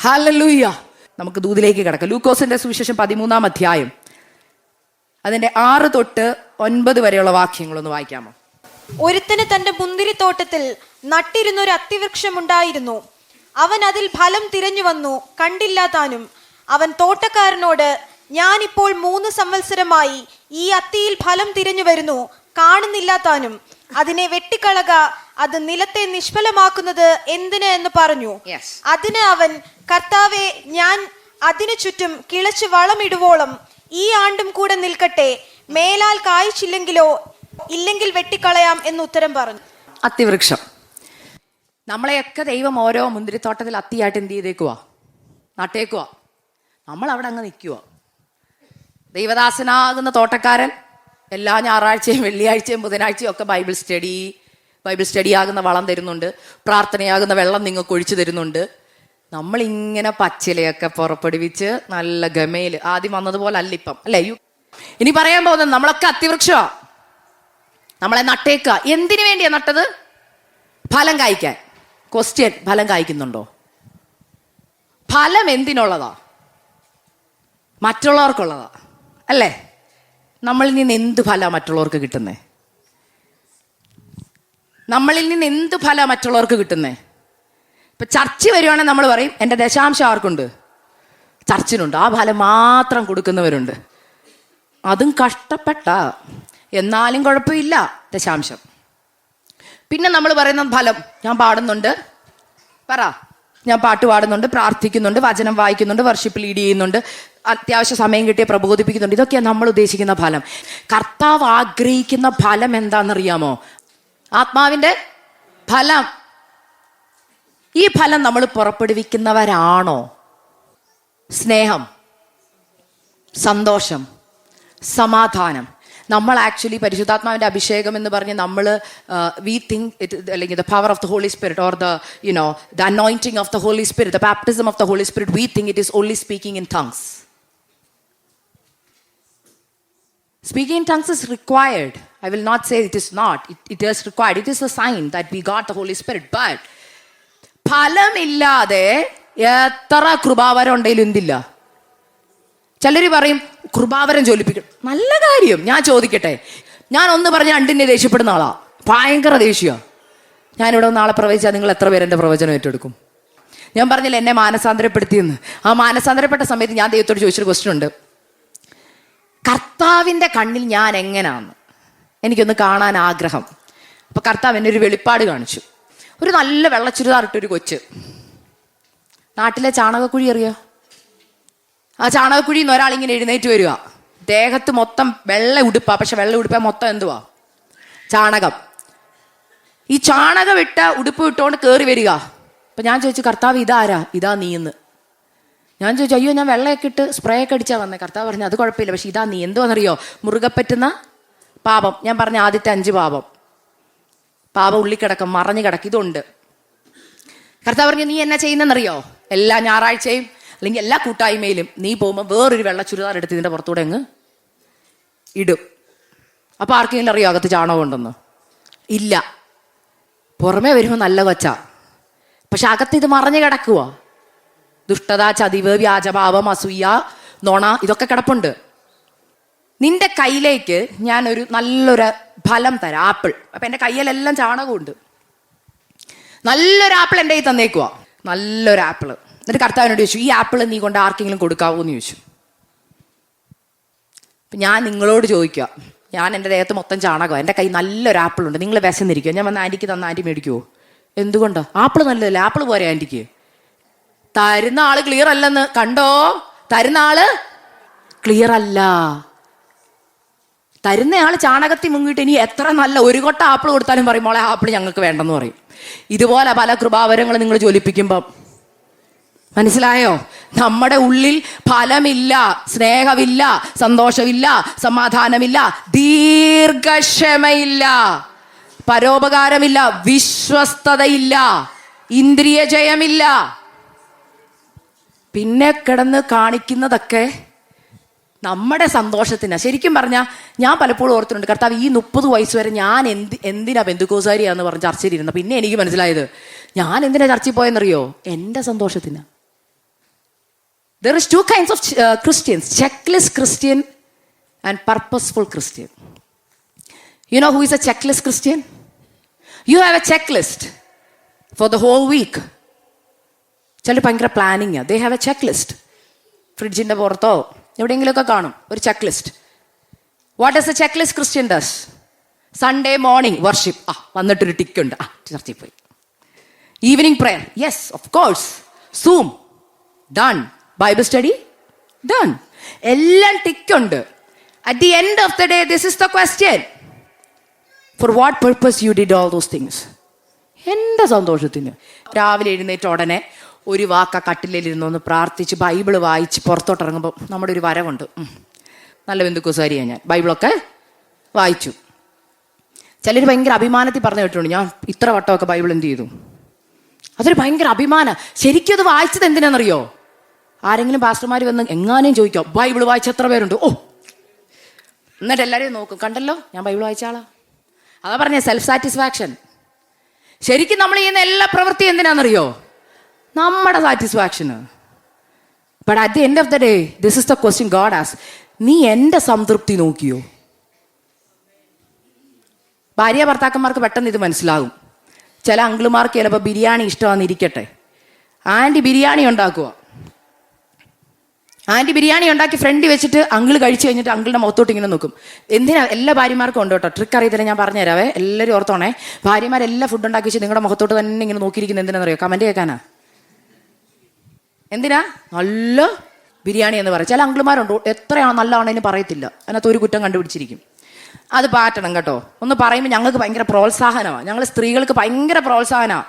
Hallelujah. നമുക്ക് ദൂതിലേക്ക് കിടക്കാം. ലൂക്കോസിന്റെ സുവിശേഷം 13-ാം അധ്യായം അതിന്റെ 6 തൊട്ട് 9 വരെയുള്ള വാക്യങ്ങളൊന്ന് വായിക്കാമോ? ഒരുത്തന് തന്റെ മുന്തിരിത്തോട്ടത്തിൽ നട്ടിരുന്നൊരു അത്തിവൃക്ഷമുണ്ടായിരുന്നു. അവൻ അതിൽ ഫലം തിരഞ്ഞു വന്നു, കണ്ടില്ല താനും. അവൻ തോട്ടക്കാരനോട്, ഞാനിപ്പോൾ 3 സംവത്സരമായി ഈ അത്തിയിൽ ഫലം തിരഞ്ഞു വരുന്നു, കാണുന്നില്ല താനും. അതിനെ വെട്ടിക്കളക, അത് നിലത്തെ നിഷ്ഫലമാക്കുന്നത് എന്തിന് എന്ന് പറഞ്ഞു. അതിന് അവൻ, കർത്താവേ, ഞാൻ അതിനു ചുറ്റും കിളച്ച് വളമിടുവോളം ഈ ആണ്ടും കൂടെ നിൽക്കട്ടെ, മേലാൽ കായ്ച്ചില്ലെങ്കിലോ ഇല്ലെങ്കിൽ വെട്ടിക്കളയാം എന്ന് ഉത്തരം പറഞ്ഞു. അത്തിവൃക്ഷം. നമ്മളെയൊക്കെ ദൈവം ഓരോ മുന്തിരിത്തോട്ടത്തിൽ അത്തിയായിട്ട് എന്ത് ചെയ്തേക്കുവാ? നട്ടേക്കുവാ. നമ്മൾ അവിടെ അങ്ങ് നിൽക്കുക. ദൈവദാസനാകുന്ന തോട്ടക്കാരൻ എല്ലാ ഞായറാഴ്ചയും വെള്ളിയാഴ്ചയും ബുധനാഴ്ചയും ഒക്കെ ബൈബിൾ സ്റ്റഡി ആകുന്ന വളം തരുന്നുണ്ട്, പ്രാർത്ഥനയാകുന്ന വെള്ളം നിങ്ങൾക്ക് ഒഴിച്ചു തരുന്നുണ്ട്. നമ്മളിങ്ങനെ പച്ചിലയൊക്കെ പുറപ്പെടുവിച്ച് നല്ല ഗമയില് ആദ്യം വന്നതുപോലെ അല്ല ഇപ്പം, അല്ലേ? ഇനി പറയാൻ പോകുന്നത് നമ്മളൊക്കെ അത്തിവൃക്ഷമാ. നമ്മളെ നട്ടേക്കുക. എന്തിനു വേണ്ടിയാ നട്ടത്? ഫലം കായ്ക്കാൻ. ക്വസ്റ്റ്യൻ, ഫലം കായ്ക്കുന്നുണ്ടോ? ഫലം എന്തിനുള്ളതാ? മറ്റുള്ളവർക്കുള്ളതാ, അല്ലേ? നമ്മളിൽ നിന്ന് എന്ത് ഫലം മറ്റുള്ളവർക്ക് കിട്ടുന്നേ? നമ്മളിൽ നിന്ന് എന്ത് ഫലം മറ്റുള്ളവർക്ക് കിട്ടുന്നേ? ഇപ്പൊ ചർച്ച് വരുവാണെങ്കിൽ നമ്മൾ പറയും, എൻ്റെ ദശാംശം ആർക്കുണ്ട്? ചർച്ചിനുണ്ട്. ആ ഫലം മാത്രം കൊടുക്കുന്നവരുണ്ട്. അതും കഷ്ടപ്പെട്ട, എന്നാലും കുഴപ്പമില്ല, ദശാംശം. പിന്നെ നമ്മൾ പറയുന്ന ഫലം, ഞാൻ പാടുന്നുണ്ട്, പറ, ഞാൻ പാട്ട് പാടുന്നുണ്ട്, പ്രാർത്ഥിക്കുന്നുണ്ട്, വചനം വായിക്കുന്നുണ്ട്, വർഷിപ്പ് ലീഡ് ചെയ്യുന്നുണ്ട്, അത്യാവശ്യം സമയം കിട്ടിയ പ്രബോധിപ്പിക്കുന്നുണ്ട്. ഇതൊക്കെയാണ് നമ്മൾ ഉദ്ദേശിക്കുന്ന ഫലം. കർത്താവ് ആഗ്രഹിക്കുന്ന ഫലം എന്താണെന്നറിയാമോ? ആത്മാവിന്റെ ഫലം. ഈ ഫലം നമ്മൾ പുറപ്പെടുവിക്കുന്നവരാണോ? സ്നേഹം, സന്തോഷം, സമാധാനം. നമ്മൾ ആക്ച്വലി പരിശുദ്ധാത്മാവിന്റെ അഭിഷേകം എന്ന് പറഞ്ഞ് നമ്മൾ വി തിങ്ക് ഇറ്റ്, അല്ലെങ്കിൽ the power of the Holy Spirit or the the anointing of the Holy Spirit, the baptism of the Holy Spirit, we think it is only speaking in tongues. Speaking in tongues is required. I will not say it is not. It is required. It is a sign that we got the Holy Spirit. But ഫലമില്ലാതെ എത്ര കൃപാവരം ഉണ്ടെങ്കിലും എന്തില്ല. ചിലർ പറയും കൃപാവരം ജ്വലിപ്പിക്കണം. നല്ല കാര്യം. ഞാൻ ചോദിക്കട്ടെ, ഞാൻ ഒന്ന് പറഞ്ഞ രണ്ടിനെ ദേഷ്യപ്പെടുന്ന ആളാ, ഭയങ്കര ദേഷ്യമാണ്. ഞാനിവിടെ നാളെ പ്രവചിച്ചാൽ നിങ്ങൾ എത്ര പേര് എൻ്റെ പ്രവചനം ഏറ്റെടുക്കും? ഞാൻ പറഞ്ഞില്ല എന്നെ മാനസാന്തരപ്പെടുത്തിയെന്ന്. ആ മാനസാന്തരപ്പെട്ട സമയത്ത് ഞാൻ ദൈവത്തോട് ചോദിച്ചൊരു ക്വസ്റ്റ്യൻ ഉണ്ട്, കർത്താവിൻ്റെ കണ്ണിൽ ഞാൻ എങ്ങനെയാന്ന് എനിക്കൊന്ന് കാണാൻ ആഗ്രഹം. അപ്പൊ കർത്താവ് എന്നെ ഒരു വെളിപ്പാട് കാണിച്ചു. ഒരു നല്ല വെള്ളച്ചുരിദാറിട്ടൊരു കൊച്ച്, നാട്ടിലെ ചാണകക്കുഴി അറിയോ? ആ ചാണകക്കുഴിയിൽ നിന്ന് ഒരാളിങ്ങനെ എഴുന്നേറ്റ് വരിക, ദേഹത്ത് മൊത്തം വെള്ള ഉടുപ്പാ. പക്ഷെ വെള്ള ഉടുപ്പാ മൊത്തം എന്തുവാ? ചാണകം. ഈ ചാണകം ഇട്ട ഉടുപ്പ് ഇട്ടുകൊണ്ട് കയറി വരിക. അപ്പൊ ഞാൻ ചോദിച്ചു, കർത്താവ് ഇതാരാ? ഇതാ നീന്ന്. ഞാൻ ചോദിച്ചു, അയ്യോ ഞാൻ വെള്ളയൊക്കെ ഇട്ട് സ്പ്രേ ഒക്കെ അടിച്ചാൽ വന്നേ. കർത്താവ് പറഞ്ഞു, അത് കുഴപ്പമില്ല, പക്ഷെ ഇതാ നീ. എന്തുവാണെന്നറിയോ? മുറുകെ പറ്റുന്ന പാപം. ഞാൻ പറഞ്ഞ ആദ്യത്തെ 5 പാപം. പാപം ഉള്ളിക്കിടക്കും, മറഞ്ഞു കിടക്കും, ഇതുണ്ട്. കർത്താവ് പറഞ്ഞു, നീ എന്നാ ചെയ്യുന്നതെന്നറിയോ? എല്ലാ ഞായറാഴ്ചയും അല്ലെങ്കിൽ എല്ലാ കൂട്ടായ്മയിലും നീ പോകുമ്പോൾ വേറൊരു വെള്ള ചുരിദാർ എടുത്ത് ഇതിൻ്റെ പുറത്തൂടെ അങ്ങ് ഇടും. അപ്പൊ ആർക്കെങ്കിലും അറിയോ അകത്ത് ചാണകം ഉണ്ടെന്ന്? ഇല്ല. പുറമേ വരുമ്പോൾ നല്ല കൊച്ചാ, പക്ഷെ അകത്ത് ഇത് മറഞ്ഞു കിടക്കുക. ദുഷ്ടത, ചതിവ്, വ്യാജഭാവം, അസൂയ, നോണ, ഇതൊക്കെ കിടപ്പുണ്ട്. നിന്റെ കയ്യിലേക്ക് ഞാനൊരു നല്ലൊരു ഫലം തരാം, ആപ്പിൾ. അപ്പൊ എൻ്റെ കയ്യിലെല്ലാം ചാണകമുണ്ട്. നല്ലൊരു ആപ്പിൾ എൻ്റെ കയ്യിൽ തന്നേക്കുവാ, നല്ലൊരു ആപ്പിള്. എന്നിട്ട് കർത്താവിനോട് ചോദിച്ചു, ഈ ആപ്പിൾ നീ കൊണ്ട് ആർക്കെങ്കിലും കൊടുക്കാവോ എന്ന് ചോദിച്ചു. അപ്പം ഞാൻ നിങ്ങളോട് ചോദിക്കുക, ഞാൻ എൻ്റെ ദേഹത്ത് മൊത്തം ചാണകമാണ്, എൻ്റെ കയ്യിൽ നല്ലൊരു ആപ്പിളുണ്ട്, നിങ്ങൾ വിശന്നിരിക്കുക, ഞാൻ വന്ന് ആൻറ്റിക്ക് തന്ന ആൻറ്റി മേടിക്കുമോ? എന്തുകൊണ്ടാണ്? ആപ്പിൾ നല്ലതല്ലേ, ആപ്പിൾ പോരെ ആൻറ്റിക്ക്? തരുന്ന ആള് ക്ലിയർ അല്ലെന്ന് കണ്ടോ? തരുന്ന ആള് ക്ലിയർ അല്ല. തരുന്നയാള് ചാണകത്തിൽ മുങ്ങിയിട്ട് ഇനി എത്ര നല്ല ഒരു കൊട്ട ആപ്പിൾ കൊടുത്താലും പറയും, മോളെ ആപ്പിൾ ഞങ്ങൾക്ക് വേണ്ടെന്ന് പറയും. ഇതുപോലെ പല കൃപാവരങ്ങൾ നിങ്ങൾ ജ്വലിപ്പിക്കുമ്പം മനസ്സിലായോ? നമ്മുടെ ഉള്ളിൽ ഫലമില്ല, സ്നേഹമില്ല, സന്തോഷമില്ല, സമാധാനമില്ല, ദീർഘക്ഷമയില്ല, പരോപകാരമില്ല, വിശ്വസ്തതയില്ല, ഇന്ദ്രിയ ജയമില്ല. പിന്നെ കിടന്ന് കാണിക്കുന്നതൊക്കെ നമ്മുടെ സന്തോഷത്തിനാ. ശരിക്കും പറഞ്ഞാൽ ഞാൻ പലപ്പോഴും ഓർത്തിട്ടുണ്ട്, കർത്താവ് ഈ 30 വയസ്സ് വരെ ഞാൻ എന്തിനാ ബന്ധുക്കോസാരിയാന്ന് പറഞ്ഞ് ചർച്ചയിൽ ഇരുന്ന. പിന്നെ എനിക്ക് മനസ്സിലായത് ഞാൻ എന്തിനാ ചർച്ചയിൽ പോയെന്നറിയോ? എൻ്റെ സന്തോഷത്തിനാ. There is two kinds of Christians: checklist Christian and purposeful Christian. You know who is a checklist Christian? You have a checklist for the whole week. ചില ഭയങ്കര planning. They have a check list. ഫ്രിഡ്ജിന്റെ പുറത്തോ എവിടെയെങ്കിലുമൊക്കെ കാണും ഒരു check list. What does a check list Christian does? Sunday morning worship, വന്നിട്ടൊരു tick ഉണ്ട്, ചർച്ചയിൽ പോയി. Evening prayer, yes of course. Zoom, done. Bible study, done. എല്ലാം ടിക്കുണ്ട്. At the end of the day this is the question: for what purpose you did all those things? എൻ്റെ സന്തോഷത്തിന്. രാവിലെ എഴുന്നേറ്റ ഉടനെ ഒരു വാക്ക കട്ടിലിരുന്നൊന്ന് പ്രാർത്ഥിച്ച് ബൈബിള് വായിച്ച് പുറത്തോട്ടിറങ്ങുമ്പോൾ നമ്മുടെ ഒരു വരവുണ്ട്. നല്ല ബന്ധുക്കുസാരിയാണ് ഞാൻ, ബൈബിളൊക്കെ വായിച്ചു. ചിലർ ഭയങ്കര അഭിമാനത്തിൽ പറഞ്ഞു കേട്ടിട്ടുണ്ട്, ഞാൻ ഇത്ര വട്ടമൊക്കെ ബൈബിൾ എന്ത് ചെയ്തു. അതൊരു ഭയങ്കര അഭിമാനം. ശരിക്കും അത് വായിച്ചത് എന്തിനാണെന്നറിയോ? ആരെങ്കിലും പാസ്റ്റർമാർ വന്ന് എങ്ങാനും ചോദിക്കാം, ബൈബിൾ വായിച്ച എത്ര പേരുണ്ട്? എന്നിട്ട് എല്ലാവരെയും നോക്കും, കണ്ടല്ലോ ഞാൻ ബൈബിൾ വായിച്ച ആളാ. അതാ പറഞ്ഞ സെൽഫ് സാറ്റിസ്ഫാക്ഷൻ. ശരിക്കും നമ്മൾ ചെയ്യുന്ന എല്ലാ പ്രവൃത്തിയും എന്തിനാണെന്നറിയോ? നമ്മുടെ satisfaction. But at the end of the day this is the question God asks: നീ എൻ്റെ സംതൃപ്തി നോക്കിയോ? ഭാര്യ ഭർത്താക്കന്മാർക്ക് പെട്ടെന്ന് ഇത് മനസ്സിലാകും. ചില അങ്കിളുമാർക്ക് ചിലപ്പോൾ ബിരിയാണി ഇഷ്ടമാണെന്നിരിക്കട്ടെ, ആൻറ്റി ബിരിയാണി ഉണ്ടാക്കുക. ആൻറ്റി ബിരിയാണി ഉണ്ടാക്കി ഫ്രണ്ട് വെച്ചിട്ട് അങ്കിൾ കഴിച്ചു കഴിഞ്ഞിട്ട് അങ്കിളുടെ മുഖത്തോട്ട് ഇങ്ങനെ നോക്കും. എന്തിനാ? എല്ലാ ഭാര്യമാർക്കും ഉണ്ട് കേട്ടോ, ട്രിക്ക് അറിയത്തില്ല, ഞാൻ പറഞ്ഞുതരാവേ. എല്ലാവരും ഓർത്തോണേ, ഭാര്യമാരെല്ലാം ഫുഡ് ഉണ്ടാക്കി വെച്ച് നിങ്ങളുടെ മുഖത്തോട്ട് തന്നെ ഇങ്ങനെ നോക്കിയിരിക്കുന്നത് എന്തിനാണെന്നറിയോ? കമൻറ്റ് കേൾക്കാനാ. എന്തിനാ? നല്ല ബിരിയാണി എന്ന് പറയും. ചില അങ്കിളുമാരുണ്ട് എത്രയാണ് നല്ലതാണെന്ന് പറയത്തില്ല, അതിനകത്ത് ഒരു കുറ്റം കണ്ടുപിടിച്ചിരിക്കും. അത് പാറ്റണം കേട്ടോ. ഒന്ന് പറയുമ്പോൾ ഞങ്ങൾക്ക് ഭയങ്കര പ്രോത്സാഹനമാണ്. ഞങ്ങൾ സ്ത്രീകൾക്ക് ഭയങ്കര പ്രോത്സാഹനമാണ്.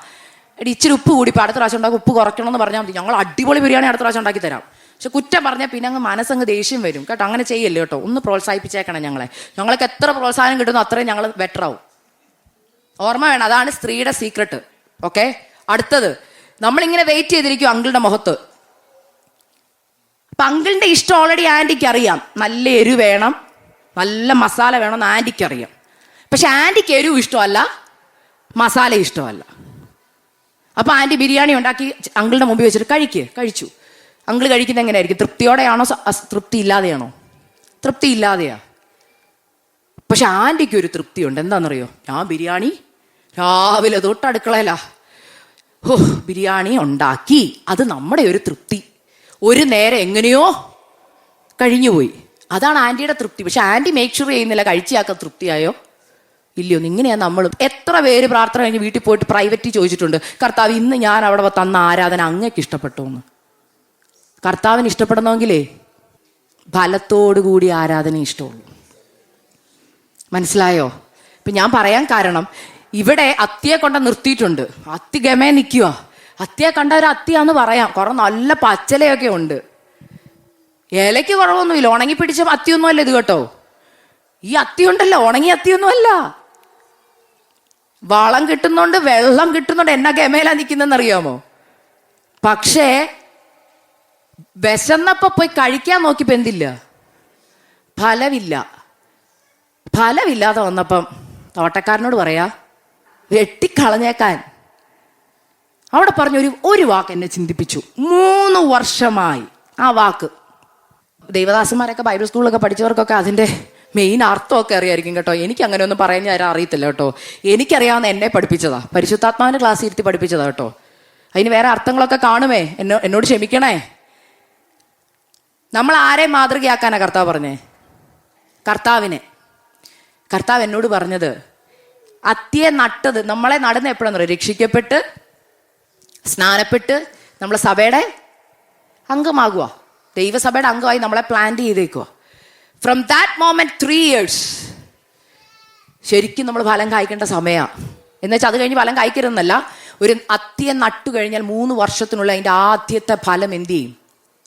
ഇച്ചിരി ഉപ്പ് കൂടി ഇപ്പോൾ അടുത്ത പ്രാവശ്യം ഉണ്ടാക്കും, ഉപ്പ് കുറയ്ക്കണമെന്ന് പറഞ്ഞാൽ മതി, ഞങ്ങൾ അടിപൊളി ബിരിയാണി അടുത്ത പ്രാവശ്യം ഉണ്ടാക്കി തരാം. പക്ഷെ കുറ്റം പറഞ്ഞാൽ പിന്നെ അങ്ങ് മനസ്സങ്ങ് ദേഷ്യം വരും കേട്ടോ. അങ്ങനെ ചെയ്യല്ലേ കേട്ടോ. ഒന്ന് പ്രോത്സാഹിപ്പിച്ചേക്കണം ഞങ്ങളെ. ഞങ്ങൾക്ക് എത്ര പ്രോത്സാഹനം കിട്ടുന്നു അത്രയും ഞങ്ങൾ ബെറ്റർ ആവും. ഓർമ്മ വേണം, അതാണ് സ്ത്രീയുടെ സീക്രട്ട്. ഓക്കെ, അടുത്തത് നമ്മളിങ്ങനെ വെയിറ്റ് ചെയ്തിരിക്കും അങ്കിളുടെ മുഖത്ത്. അപ്പം അങ്കിളിൻ്റെ ഇഷ്ടം ഓൾറെഡി ആൻറ്റിക്ക് അറിയാം. നല്ല എരിവ് വേണം, നല്ല മസാല വേണമെന്ന് ആൻറ്റിക്ക് അറിയാം. പക്ഷെ ആൻറ്റിക്ക് എരിവ് ഇഷ്ടമല്ല, മസാല ഇഷ്ടമല്ല. അപ്പം ആൻറ്റി ബിരിയാണി ഉണ്ടാക്കി അങ്കിളുടെ മുമ്പിൽ വെച്ചിട്ട് കഴിച്ചു. അങ്കിൾ കഴിക്കുന്നത് എങ്ങനെയായിരിക്കും? തൃപ്തിയോടെയാണോ തൃപ്തി ഇല്ലാതെയാണോ? തൃപ്തി ഇല്ലാതെയാ. പക്ഷെ ആൻറ്റിക്ക് ഒരു തൃപ്തിയുണ്ട്. എന്താണെന്നറിയോ? ഞാൻ ബിരിയാണി രാവിലെ തൊട്ട് അടുക്കളയിലാ, ബിരിയാണി ഉണ്ടാക്കി. അത് നമ്മുടെ ഒരു തൃപ്തി. ഒരു നേരം എങ്ങനെയോ കഴിഞ്ഞുപോയി, അതാണ് ആൻറ്റിയുടെ തൃപ്തി. പക്ഷെ ആൻറ്റി മേക്ക് ഷുവർ ചെയ്യുന്നില്ല കഴിച്ചാക്ക തൃപ്തിയായോ ഇല്ലയോ. ഇങ്ങനെയാണ് നമ്മൾ. എത്ര പേര് പ്രാർത്ഥന കഴിഞ്ഞ് വീട്ടിൽ പോയിട്ട് പ്രൈവറ്റ് ചോദിച്ചിട്ടുണ്ട്, കർത്താവ് ഇന്ന് ഞാൻ അവിടെ തന്ന ആരാധന അങ്ങേക്ക് ഇഷ്ടപ്പെട്ടോ എന്ന്. കർത്താവിന് ഇഷ്ടപ്പെടണമെങ്കിലേ ഫലത്തോടു കൂടി ആരാധന ഇഷ്ടമുള്ളൂ. മനസ്സിലായോ? ഇപ്പം ഞാൻ പറയാൻ കാരണം, ഇവിടെ അത്തിയെ കൊണ്ട് നിർത്തിയിട്ടുണ്ട്. അത്തി ഗമേ നിൽക്കുക. അത്തിയെ കണ്ട ഒരു അത്തിയാന്ന് പറയാം. കുറെ നല്ല പച്ചലയൊക്കെ ഉണ്ട്. ഇലയ്ക്ക് കുറവൊന്നുമില്ല. ഉണങ്ങി പിടിച്ച അത്തിയൊന്നും അല്ല ഇത് കേട്ടോ. ഈ അത്തി ഉണ്ടല്ലോ, ഉണങ്ങിയ അത്തിയൊന്നും അല്ല. വളം കിട്ടുന്നുണ്ട്, വെള്ളം കിട്ടുന്നുണ്ട്. എന്നാ ഗമേലാ നിൽക്കുന്നതെന്നറിയാമോ? പക്ഷേ വിശന്നപ്പോ പോയി കഴിക്കാൻ നോക്കിയപ്പോ എന്തില്ല? ഫലമില്ലാതെ വന്നപ്പം തോട്ടക്കാരനോട് പറയാ വെട്ടിക്കളഞ്ഞേക്കാൻ. അവിടെ പറഞ്ഞ ഒരു വാക്ക് എന്നെ ചിന്തിപ്പിച്ചു. 3 വർഷമായി ആ വാക്ക്. ദൈവദാസന്മാരൊക്കെ ബൈബിൾ സ്കൂളിലൊക്കെ പഠിച്ചവർക്കൊക്കെ അതിൻ്റെ മെയിൻ അർത്ഥമൊക്കെ അറിയായിരിക്കും കേട്ടോ. എനിക്ക് അങ്ങനെ ഒന്നും പറയാൻ ഞാൻ അറിയത്തില്ല കേട്ടോ. എനിക്കറിയാവുന്ന എന്നെ പഠിപ്പിച്ചതാ, പരിശുദ്ധാത്മാവിൻ്റെ ക്ലാസ് ഇരുത്തി പഠിപ്പിച്ചതാ കേട്ടോ. അതിന് വേറെ അർത്ഥങ്ങളൊക്കെ കാണുമേ, എന്നോട് ക്ഷമിക്കണേ. നമ്മൾ ആരെ മാതൃകയാക്കാനാ കർത്താവ് പറഞ്ഞേ? കർത്താവിനെ. കർത്താവ് എന്നോട് പറഞ്ഞത്, അത്തിയെ നട്ടത് നമ്മളെ നടുന്ന എപ്പോഴാന്ന് പറയും? രക്ഷിക്കപ്പെട്ട് സ്നാനപ്പെട്ട് നമ്മളെ സഭയുടെ അംഗമാകുക, ദൈവസഭയുടെ അംഗമായി നമ്മളെ പ്ലാന്റ് ചെയ്തേക്കുക. ഫ്രം ദാറ്റ് മോമെന്റ് 3 years ശരിക്കും നമ്മൾ ഫലം കായ്ക്കേണ്ട സമയമാണ്. എന്നുവെച്ചാൽ അത് കഴിഞ്ഞ് ഫലം കായ്ക്കരുതെന്നല്ല, ഒരു അത്തിയെ നട്ടു കഴിഞ്ഞാൽ 3 വർഷത്തിനുള്ള അതിൻ്റെ ആദ്യത്തെ ഫലം എന്ത് ചെയ്യും?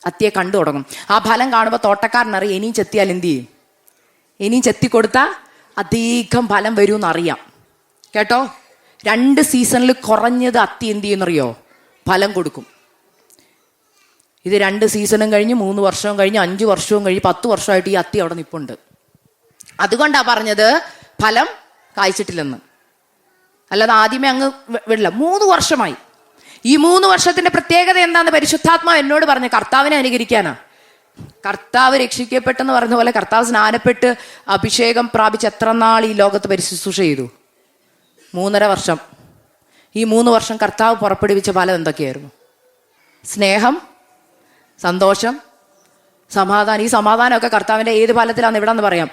അത്തിയെ കണ്ടു തുടങ്ങും. ആ ഫലം കാണുമ്പോൾ തോട്ടക്കാരനറിയാം ഇനിയും ചെത്തിയാൽ എന്ത് ചെയ്യും? ഇനിയും ചെത്തിക്കൊടുത്താൽ അധികം ഫലം വരുമെന്നറിയാം കേട്ടോ. 2 സീസണിൽ കുറഞ്ഞത് അത്തി എന്ത് ചെയ്യുന്നറിയോ? ഫലം കൊടുക്കും. ഇത് 2 സീസണും കഴിഞ്ഞ് 3 വർഷവും കഴിഞ്ഞ് 5 വർഷവും കഴിഞ്ഞ് 10 വർഷമായിട്ട് ഈ അത്തി അവിടെ നിൽപ്പുണ്ട്. അതുകൊണ്ടാണ് പറഞ്ഞത് ഫലം കായ്ച്ചിട്ടില്ലെന്ന്. അല്ലാതെ ആദ്യമേ അങ്ങ് വിടില്ല. 3 വർഷമായി. ഈ 3 വർഷത്തിന്റെ പ്രത്യേകത എന്താന്ന് പരിശുദ്ധാത്മാവ് എന്നോട് പറഞ്ഞു, കർത്താവിനെ അനുകരിക്കാനാ. കർത്താവ് രക്ഷിക്കപ്പെട്ടെന്ന് പറഞ്ഞ പോലെ കർത്താവ് സ്നാനപ്പെട്ട് അഭിഷേകം പ്രാപിച്ച് എത്ര നാൾ ഈ ലോകത്ത് പരിശുശ്രൂഷ ചെയ്തു? 3.5 വർഷം. ഈ 3 വർഷം കർത്താവ് പുറപ്പെടുവിച്ച ഫലം എന്തൊക്കെയായിരുന്നു? സ്നേഹം, സന്തോഷം, സമാധാനം. ഈ സമാധാനമൊക്കെ കർത്താവിൻ്റെ ഏത് ഫലത്തിലാന്ന് ഇവിടെന്ന് പറയാം.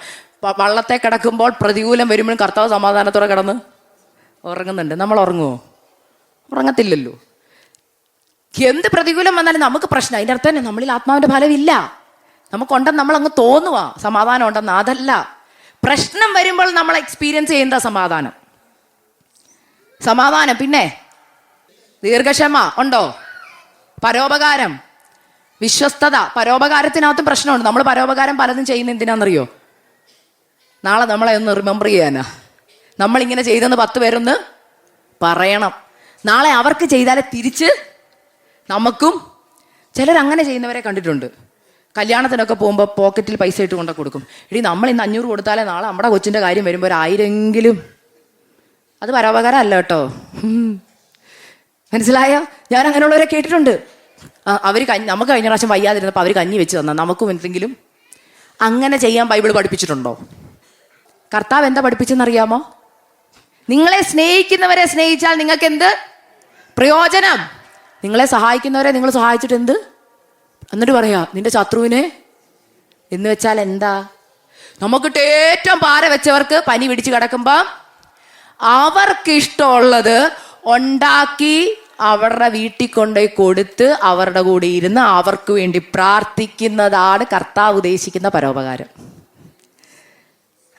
വള്ളത്തെ കിടക്കുമ്പോൾ പ്രതികൂലം വരുമ്പോഴും കർത്താവ് സമാധാനത്തോടെ കിടന്ന് ഉറങ്ങുന്നുണ്ട്. നമ്മൾ ഉറങ്ങുമോ? ഉറങ്ങത്തില്ലല്ലോ. എന്ത് പ്രതികൂലം വന്നാലും നമുക്ക് പ്രശ്നം. അതിൻ്റെ അർത്ഥം തന്നെ നമ്മളിൽ ആത്മാവിൻ്റെ ഫലമില്ല. നമുക്കുണ്ടെന്ന് നമ്മളങ്ങ് തോന്നുക സമാധാനം ഉണ്ടെന്ന്. അതല്ല, പ്രശ്നം വരുമ്പോൾ നമ്മൾ എക്സ്പീരിയൻസ് ചെയ്യുന്ന സമാധാനം. സമാധാനം. പിന്നെ ദീർഘക്ഷമ ഉണ്ടോ? പരോപകാരം, വിശ്വസ്തത. പരോപകാരത്തിനകത്തും പ്രശ്നമുണ്ട്. നമ്മൾ പരോപകാരം പലതും ചെയ്യുന്ന എന്തിനാണെന്നറിയോ? നാളെ നമ്മളെ ഒന്ന് റിമെമ്പർ ചെയ്യാനാ. നമ്മളിങ്ങനെ ചെയ്തെന്ന് 10 പേരൊന്ന് പറയണം. നാളെ അവർക്ക് ചെയ്താലേ തിരിച്ച് നമുക്കും. ചിലരങ്ങനെ ചെയ്യുന്നവരെ കണ്ടിട്ടുണ്ട്. കല്യാണത്തിനൊക്കെ പോകുമ്പോൾ പോക്കറ്റിൽ പൈസ ഇട്ട് കൊണ്ടു കൊടുക്കും. ഇനി നമ്മൾ ഇന്ന് 500 കൊടുത്താലേ നാളെ നമ്മുടെ കൊച്ചിൻ്റെ കാര്യം വരുമ്പോൾ 1000 അത് പരോപകാരം അല്ല കേട്ടോ. മനസ്സിലായോ? ഞാൻ അങ്ങനെയുള്ളവരെ കേട്ടിട്ടുണ്ട്. അവർ നമുക്ക് കഴിഞ്ഞ പ്രാവശ്യം വയ്യാതിരുന്നപ്പോൾ അവർ കഞ്ഞി വെച്ച് തന്നാൽ നമുക്കും എന്തെങ്കിലും. അങ്ങനെ ചെയ്യാൻ ബൈബിൾ പഠിപ്പിച്ചിട്ടുണ്ടോ? കർത്താവ് എന്താ പഠിപ്പിച്ചെന്നറിയാമോ? നിങ്ങളെ സ്നേഹിക്കുന്നവരെ സ്നേഹിച്ചാൽ നിങ്ങൾക്ക് എന്ത് പ്രയോജനം? നിങ്ങളെ സഹായിക്കുന്നവരെ നിങ്ങൾ സഹായിച്ചിട്ട് എന്ത്? എന്നിട്ട് പറയാ നിന്റെ ശത്രുവിനെ എന്ന് വെച്ചാൽ എന്താ? നമുക്കിട്ട് ഏറ്റവും പാര വെച്ചവർക്ക് പനി പിടിച്ച് കിടക്കുമ്പോൾ അവർക്ക് ഇഷ്ടമുള്ളത് ഉണ്ടാക്കി അവരുടെ വീട്ടിൽ കൊണ്ടുപോയി കൊടുത്ത് അവരുടെ കൂടെ ഇരുന്ന് അവർക്ക് വേണ്ടി പ്രാർത്ഥിക്കുന്നതാണ് കർത്താവ് ഉദ്ദേശിക്കുന്ന പരോപകാരം.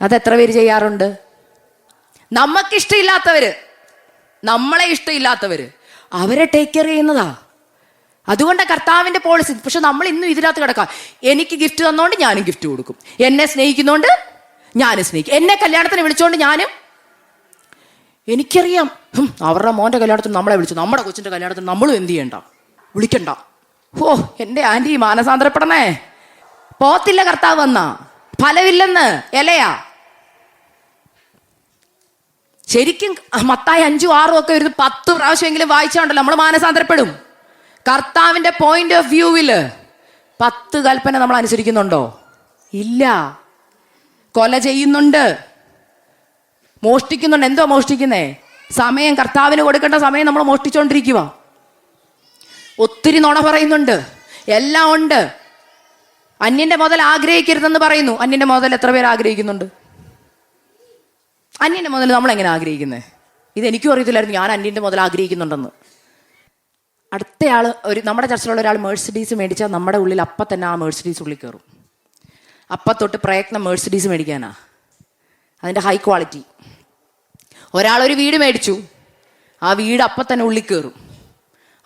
അതെത്ര പേര് ചെയ്യാറുണ്ട്? നമുക്കിഷ്ടമില്ലാത്തവര്, നമ്മളെ ഇഷ്ടമില്ലാത്തവര്, അവരെ ടേക്ക് കെയർ ചെയ്യുന്നതാ. അതുകൊണ്ടാണ് കർത്താവിന്റെ പോളിസി. പക്ഷെ നമ്മൾ ഇന്നും ഇതിനകത്ത് കിടക്കാം. എനിക്ക് ഗിഫ്റ്റ് തന്നോണ്ട് ഞാനും ഗിഫ്റ്റ് കൊടുക്കും. എന്നെ സ്നേഹിക്കുന്നോണ്ട് ഞാനും സ്നേഹിക്കും. എന്നെ കല്യാണത്തിന് വിളിച്ചോണ്ട് ഞാനും. എനിക്കറിയാം അവരുടെ മോൻ്റെ കല്യാണത്തിന് നമ്മളെ വിളിച്ചു, നമ്മുടെ കൊച്ചിൻ്റെ കല്യാണത്തിന് നമ്മളും എന്ത് ചെയ്യണ്ട, വിളിക്കണ്ട. ഓ എൻ്റെ ആൻറ്റി മാനസാന്തരപ്പെടണേ. പോത്തില്ല കർത്താവ് വന്ന ഫലമില്ലെന്ന് ഇലയാ. ശരിക്കും മത്തായി 5, 6 ഒക്കെ ഒരു 10 പ്രാവശ്യമെങ്കിലും വായിച്ചാണ്ടല്ലോ നമ്മൾ മാനസാന്തരപ്പെടും. കർത്താവിന്റെ പോയിന്റ് ഓഫ് വ്യൂവില് 10 കൽപ്പന നമ്മൾ അനുസരിക്കുന്നുണ്ടോ? ഇല്ല. കൊല ചെയ്യുന്നുണ്ട്, മോഷ്ടിക്കുന്നുണ്ട്. എന്തോ മോഷ്ടിക്കുന്നേ? സമയം. കർത്താവിന് കൊടുക്കേണ്ട സമയം നമ്മൾ മോഷ്ടിച്ചോണ്ടിരിക്കുക. ഒത്തിരി നുണ പറയുന്നുണ്ട്. എല്ലാം ഉണ്ട്. അന്യന്റെ മുതൽ ആഗ്രഹിക്കരുതെന്ന് പറയുന്നു. അന്യന്റെ മുതൽ എത്ര പേര് ആഗ്രഹിക്കുന്നുണ്ട്? അന്യന്റെ മുതൽ നമ്മൾ എങ്ങനെ ആഗ്രഹിക്കുന്നത്? ഇതെനിക്കും അറിയത്തില്ലായിരുന്നു ഞാൻ അന്യന്റെ മുതൽ ആഗ്രഹിക്കുന്നുണ്ടെന്ന്. അടുത്തയാൾ നമ്മുടെ ചർച്ചിലുള്ള ഒരാൾ മേഴ്സിഡീസ് മേടിച്ചാൽ നമ്മുടെ ഉള്ളിൽ അപ്പം തന്നെ ആ മേഴ്സിഡീസ് ഉള്ളിൽ കയറും. അപ്പം തൊട്ട് പ്രയത്നം മേഴ്സിഡീസ് മേടിക്കാനാ, അതിൻ്റെ ഹൈ ക്വാളിറ്റി. ഒരാളൊരു വീട് മേടിച്ചു, ആ വീട് അപ്പം തന്നെ ഉള്ളിൽ കയറും.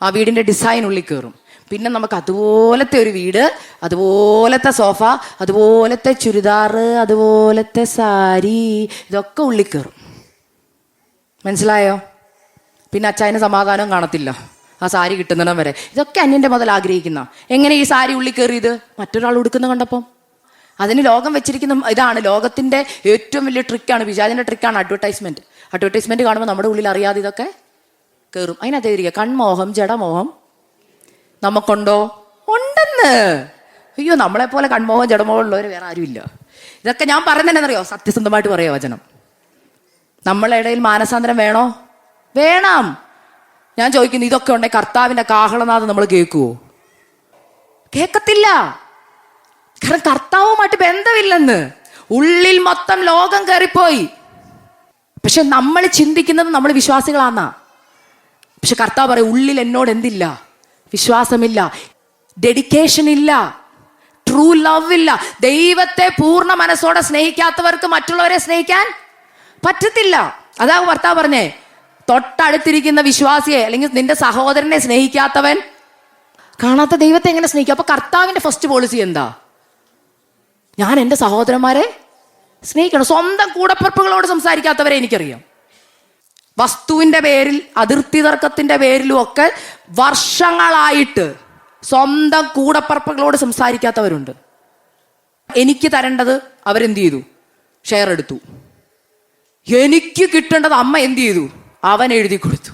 ആ വീടിൻ്റെ ഡിസൈൻ ഉള്ളിൽ കയറും. പിന്നെ നമുക്ക് അതുപോലത്തെ ഒരു വീട്, അതുപോലത്തെ സോഫ, അതുപോലത്തെ ചുരിദാർ, അതുപോലത്തെ സാരി, ഇതൊക്കെ ഉള്ളിൽ കയറും. മനസ്സിലായോ? പിന്നെ അച്ചായന് സമാധാനം കാണത്തില്ല ആ സാരി കിട്ടുന്നിടം വരെ. ഇതൊക്കെ അന്യൻ്റെ മുതൽ ആഗ്രഹിക്കുന്ന. എങ്ങനെ ഈ സാരി ഉള്ളിൽ കയറിയത്? മറ്റൊരാൾ ഉടുക്കുന്ന കണ്ടപ്പം. അതിന് ലോകം വെച്ചിരിക്കുന്ന ഇതാണ്. ലോകത്തിൻ്റെ ഏറ്റവും വലിയ ട്രിക്കാണ്, പിശാചിൻ്റെ ട്രിക്കാണ് അഡ്വർടൈസ്മെന്റ്. അഡ്വർടൈസ്മെന്റ് കാണുമ്പോൾ നമ്മുടെ ഉള്ളിൽ അറിയാതെ ഇതൊക്കെ കയറും. അതിനകത്ത് എഴുതിയിരിക്കുക കൺമോഹം, ജഡമോഹം. നമുക്കുണ്ടോ? ഉണ്ടെന്ന്. അയ്യോ, നമ്മളെപ്പോലെ കൺമോഹം ജഡമോഹം ഉള്ളവർ വേറെ ആരുമില്ല. ഇതൊക്കെ ഞാൻ പറയുന്നതെന്നറിയോ? സത്യസന്ധമായിട്ട് പറയാ വചനം. നമ്മളെ ഇടയിൽ മാനസാന്തരം വേണോ? വേണം. ഞാൻ ചോദിക്കുന്നു, ഇതൊക്കെ ഉണ്ടെങ്കിൽ കർത്താവിന്റെ കാഹളനാദം നമ്മൾ കേൾക്കുവോ? കേൾക്കത്തില്ല. കാരണം കർത്താവുമായിട്ട് ബന്ധമില്ലെന്ന്. ഉള്ളിൽ മൊത്തം ലോകം കയറിപ്പോയി. പക്ഷെ നമ്മൾ ചിന്തിക്കുന്നത് നമ്മൾ വിശ്വാസികളാന്നാ. പക്ഷെ കർത്താവ് പറയും ഉള്ളിൽ എന്നോട് എന്തില്ല? വിശ്വാസമില്ല, ഡെഡിക്കേഷൻ ഇല്ല, ട്രൂ ലവ് ഇല്ല. ദൈവത്തെ പൂർണ്ണ മനസ്സോടെ സ്നേഹിക്കാത്തവർക്ക് മറ്റുള്ളവരെ സ്നേഹിക്കാൻ പറ്റത്തില്ല. അതാ ഭർത്താവ് പറഞ്ഞേ, തൊട്ടടുത്തിരിക്കുന്ന വിശ്വാസിയെ അല്ലെങ്കിൽ നിന്റെ സഹോദരനെ സ്നേഹിക്കാത്തവൻ കാണാത്ത ദൈവത്തെ എങ്ങനെ സ്നേഹിക്കും? അപ്പൊ കർത്താവിന്റെ ഫസ്റ്റ് പോളിസി എന്താ? ഞാൻ എൻ്റെ സഹോദരന്മാരെ സ്നേഹിക്കണം. സ്വന്തം കൂടപ്പിറപ്പുകളോട് സംസാരിക്കാത്തവരെ എനിക്കറിയാം. വസ്തുവിന്റെ പേരിൽ, അതിർത്തി തർക്കത്തിന്റെ പേരിലും ഒക്കെ വർഷങ്ങളായിട്ട് സ്വന്തം കൂടപ്പിറപ്പുകളോട് സംസാരിക്കാത്തവരുണ്ട്. എനിക്ക് തരേണ്ടത് അവരെന്ത് ചെയ്തു? ഷെയർ എടുത്തു. എനിക്ക് കിട്ടേണ്ടത് അമ്മ എന്ത് ചെയ്തു? അവൻ എഴുതി കൊടുത്തു.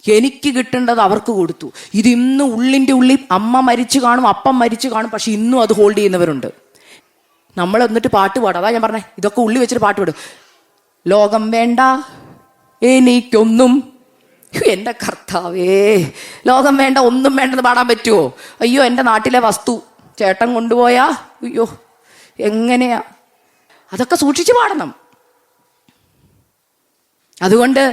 എനിക്ക് കിട്ടേണ്ടത് അവർക്ക് കൊടുത്തു. ഇത് ഇന്ന് ഉള്ളിൻ്റെ ഉള്ളിൽ അമ്മ മരിച്ചു കാണും, അപ്പം മരിച്ചു കാണും, പക്ഷെ ഇന്നും അത് ഹോൾഡ് ചെയ്യുന്നവരുണ്ട്. നമ്മൾ എന്നിട്ട് പാട്ട് പാടും. അതാ ഞാൻ പറഞ്ഞേ, ഇതൊക്കെ ഉള്ളി വെച്ചിട്ട് പാട്ട് പാടും. ലോകം വേണ്ട എനിക്കൊന്നും. എൻ്റെ കർത്താവേ, ലോകം വേണ്ട ഒന്നും വേണ്ടെന്ന് പാടാൻ പറ്റുമോ? അയ്യോ, എൻ്റെ നാട്ടിലെ വസ്തു ചേട്ടൻ കൊണ്ടുപോയാ, അയ്യോ എങ്ങനെയാ? അതൊക്കെ സൂക്ഷിച്ച് പാടണം. അതുകൊണ്ട്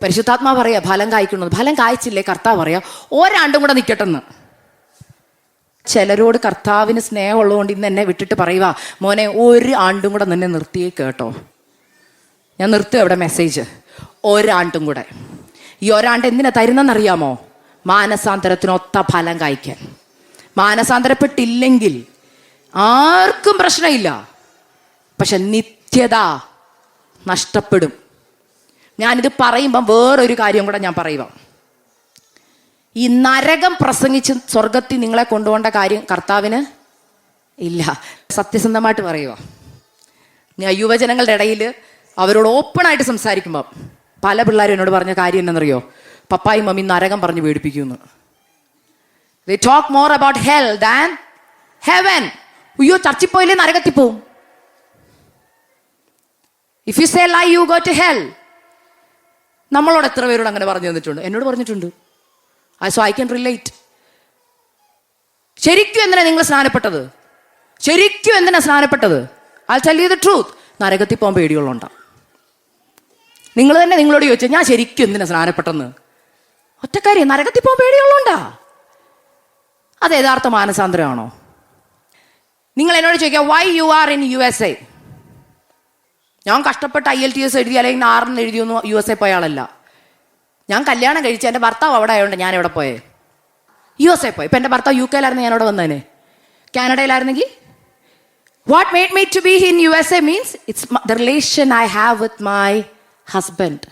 പരിശുദ്ധാത്മാ പറയാ ഫലം കായ്ക്കുന്നത്. ഫലം കായ്ച്ചില്ലേ കർത്താവ് പറയാ ഒരാണ്ടും കൂടെ നിൽക്കട്ടെന്ന്. ചിലരോട് കർത്താവിന് സ്നേഹമുള്ളതുകൊണ്ട് ഇന്ന് എന്നെ വിട്ടിട്ട് പറയുക, മോനെ ഒരു ആണ്ടും കൂടെ നിന്നെ നിർത്തിയേ കേട്ടോ. ഞാൻ നിർത്തുക ഇവിടെ മെസ്സേജ്. ഒരാണ്ടും കൂടെ. ഈ ഒരാണ്ട് എന്തിനാ തരുന്നെന്നറിയാമോ? മാനസാന്തരത്തിനൊത്ത ഫലം കായ്ക്കാൻ. മാനസാന്തരപ്പെട്ടില്ലെങ്കിൽ ആർക്കും പ്രശ്നമില്ല, പക്ഷെ നിത്യത നഷ്ടപ്പെടും. ഞാനിത് പറയുമ്പം വേറൊരു കാര്യം കൂടെ ഞാൻ പറയുക. ഈ നരകം പ്രസംഗിച്ച് സ്വർഗത്തിൽ നിങ്ങളെ കൊണ്ടുപോകേണ്ട കാര്യം കർത്താവിന് ഇല്ല. സത്യസന്ധമായിട്ട് പറയുക, ഞാൻ യുവജനങ്ങളുടെ ഇടയിൽ അവരോട് ഓപ്പണായിട്ട് സംസാരിക്കുമ്പം പല പിള്ളേരും എന്നോട് പറഞ്ഞ കാര്യം എന്നറിയോ? പപ്പായും മമ്മി നരകം പറഞ്ഞ് പേടിപ്പിക്കുന്നു. They talk more about hell than heaven. അയ്യോ, ചർച്ചിൽ പോയില്ലേ നരകത്തിൽ പോവും. If you say lie, you go to hell. നമ്മളോട് എത്ര പേരോട് അങ്ങനെ പറഞ്ഞു തന്നിട്ടുണ്ട്? എന്നോട് പറഞ്ഞിട്ടുണ്ട്. So I can relate. ശരിക്കും എന്തിനാ നിങ്ങൾ സ്നാനപ്പെട്ടത്? ശരിക്കും എന്തിനാ സ്നാനപ്പെട്ടത്? I'll tell you the truth. നരകത്തിൽ പോകാൻ പേടിയുള്ളതുകൊണ്ടാ. നിങ്ങൾ തന്നെ നിങ്ങളോട് ചോദിച്ചാൽ ഞാൻ ശരിക്കും എന്തിനാ സ്നാനപ്പെട്ടെന്ന്? ഒറ്റക്കാര്യം, നരകത്തിൽ പോകാൻ പേടിയുള്ളതുകൊണ്ടാ. അത് യഥാർത്ഥ മാനസാന്തരമാണോ? നിങ്ങൾ എന്നോട് ചോദിക്കുക, why you are in USA? ഞാൻ കഷ്ടപ്പെട്ട് IELTS എഴുതി അല്ലെങ്കിൽ ആറിന് എഴുതിയൊന്നും USA പോയ ആളല്ല. ഞാൻ കല്യാണം കഴിച്ച് എൻ്റെ ഭർത്താവ് അവിടെ ആയതുകൊണ്ട് ഞാൻ എവിടെ പോയേ? USA പോയി. ഇപ്പം എൻ്റെ ഭർത്താവ് UK ഞാൻ അവിടെ വന്നേനെ. കാനഡയിലായിരുന്നെങ്കിൽ what made me to be in USA means it's the relation I have with my husband.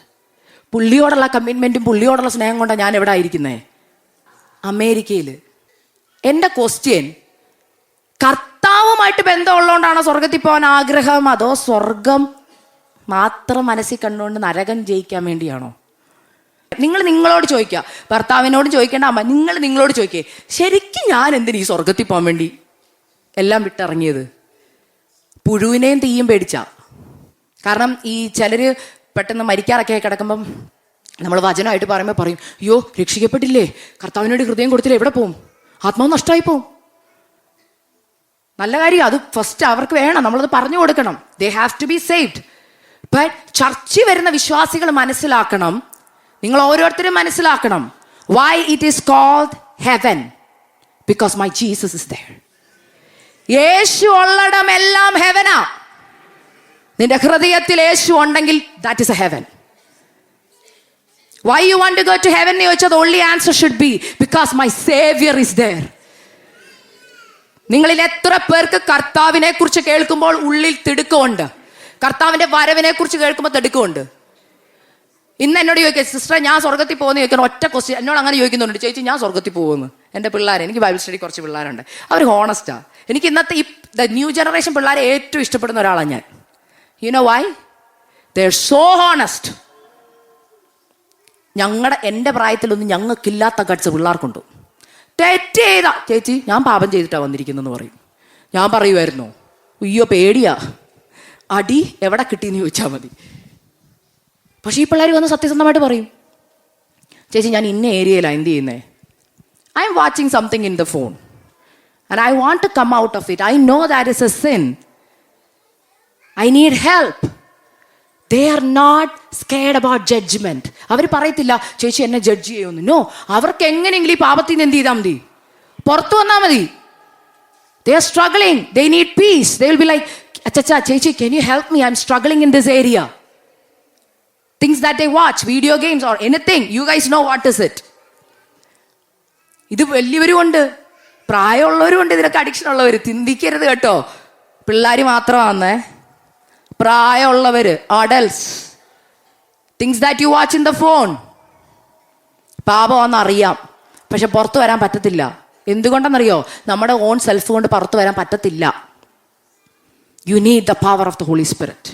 പുള്ളിയോടുള്ള കമ്മിറ്റ്മെൻറ്റും പുള്ളിയോടുള്ള സ്നേഹം കൊണ്ടാണ് ഞാൻ എവിടെ ആയിരിക്കുന്നത്? അമേരിക്കയിൽ. എൻ്റെ ക്വസ്റ്റ്യൻ, കർത്താവുമായിട്ട് ബന്ധമുള്ളതുകൊണ്ടാണോ സ്വർഗത്തിൽ പോകാൻ ആഗ്രഹം, അതോ സ്വർഗം മാത്രം മനസ്സിൽ കണ്ടുകൊണ്ട് നരകം ജയിക്കാൻ വേണ്ടിയാണോ? നിങ്ങൾ നിങ്ങളോട് ചോദിക്കുക, ഭർത്താവിനോട് ചോദിക്കേണ്ട, അമ്മ നിങ്ങളോട് ചോദിക്കേ, ശരിക്കും ഞാൻ എന്തിനു ഈ സ്വർഗത്തിൽ പോകാൻ വേണ്ടി എല്ലാം വിട്ടിറങ്ങിയത്? പുഴുവിനെയും തീയും പേടിച്ച. കാരണം ഈ ചിലര് പെട്ടെന്ന് മരിക്കാറൊക്കെ കിടക്കുമ്പം നമ്മൾ വചനമായിട്ട് പറയുമ്പോൾ പറയും, അയ്യോ രക്ഷിക്കപ്പെട്ടില്ലേ, കർത്താവിനോട് ഹൃദയം കൊടുത്തില്ലേ, എവിടെ പോവും? ആത്മാവ് നഷ്ടമായി പോവും. നല്ല കാര്യം, അത് ഫസ്റ്റ് അവർക്ക് വേണം, നമ്മളത് പറഞ്ഞു കൊടുക്കണം. They have to be saved. But ചർച്ചിൽ വരുന്ന വിശ്വാസികൾ മനസ്സിലാക്കണം, നിങ്ങൾ ഓരോരുത്തരും മനസ്സിലാക്കണം, why it is called heaven? Because my Jesus is there. യേശു ഉള്ളിടമെല്ലാം ഹെവനാ. നിന്റെ ഹൃദയത്തിൽ യേശു ഉണ്ടെങ്കിൽ that is a heaven. Why you want to go to heaven? The only answer should be because my Savior is there. നിങ്ങളിൽ എത്ര പേർക്ക് കർത്താവിനെ കുറിച്ച് കേൾക്കുമ്പോൾ ഉള്ളിൽ തിടുക്കമുണ്ട്? കർത്താവിന്റെ വരവിനെ കുറിച്ച് കേൾക്കുമ്പോൾ തിടുക്കമുണ്ട്? ഇന്ന് എന്നോട് ചോദിക്കുക, സിസ്റ്റർ ഞാൻ സ്വർഗത്തിൽ പോകുന്ന ചോദിക്കണം. ഒറ്റ ക്വസ്റ്റ്യൻ എന്നോട് അങ്ങനെ ചോദിക്കുന്നുണ്ട്, ചേച്ചി ഞാൻ സ്വർഗത്തിൽ പോകുന്നു. എൻ്റെ പിള്ളേർ, എനിക്ക് ബൈബിൾ സ്റ്റഡി കുറച്ച് പിള്ളേരുണ്ട്, അവർ ഹോണസ്റ്റാ. എനിക്ക് ഇന്നത്തെ ഈ ന്യൂ ജനറേഷൻ പിള്ളേരെ ഏറ്റവും ഇഷ്ടപ്പെടുന്ന ഒരാളാണ് ഞാൻ. You know why? They are so honest. എൻ്റെ പ്രായത്തിലൊന്നും ഞങ്ങൾക്കില്ലാത്ത ഗട്സ് പിള്ളേർക്കുണ്ട്. തെറ്റ് ചെയ്താ, ചേച്ചി ഞാൻ പാപം ചെയ്തിട്ടാണ് വന്നിരിക്കുന്നതെന്ന് പറയും. ഞാൻ പറയുമായിരുന്നോ? അയ്യോ പേടിയാ, അടി എവിടെ കിട്ടിയെന്ന് ചോദിച്ചാൽ മതി. പക്ഷേ ഈ പിള്ളേർ വന്ന് സത്യസന്ധമായിട്ട് പറയും, ചേച്ചി ഞാൻ ഇന്ന ഏരിയയിലാണ് എന്ത് ചെയ്യുന്നത്, I am watching something in the phone and I want to come out of it. I know that is a sin. I need help. They are not scared about judgment. അവർ പറയത്തില്ല ചേച്ചി എന്നെ ജഡ്ജ് ചെയ്യുന്നു. No, അവർക്ക് എങ്ങനെയെങ്കിലും ഈ പാപത്തിൽ നിന്ന് എന്ത് ചെയ്താൽ മതി, പുറത്തു വന്നാൽ മതി. They are struggling. They need peace. They will be like, അച്ഛാ ചേച്ചി can you help me? I'm struggling in this area. Things that they watch, video games or anything. You guys know what is it. ഇത് വലിയവരും ഉണ്ട്, പ്രായമുള്ളവരും ഉണ്ട്, ഇതിനൊക്കെ addiction ഉള്ളവർ. ചിന്തിക്കരുത് കേട്ടോ, പിള്ളേർ മാത്രമാണേ. പ്രായമുള്ളവര്, adults, things that you watch in the phone. പാപമാണെന്ന് അറിയാം, പക്ഷെ പുറത്തു വരാൻ പറ്റത്തില്ല. എന്തുകൊണ്ടെന്നറിയോ? നമ്മുടെ ഓൺ സെൽഫ് കൊണ്ട് പുറത്തു വരാൻ പറ്റത്തില്ല. You need the power of the Holy Spirit.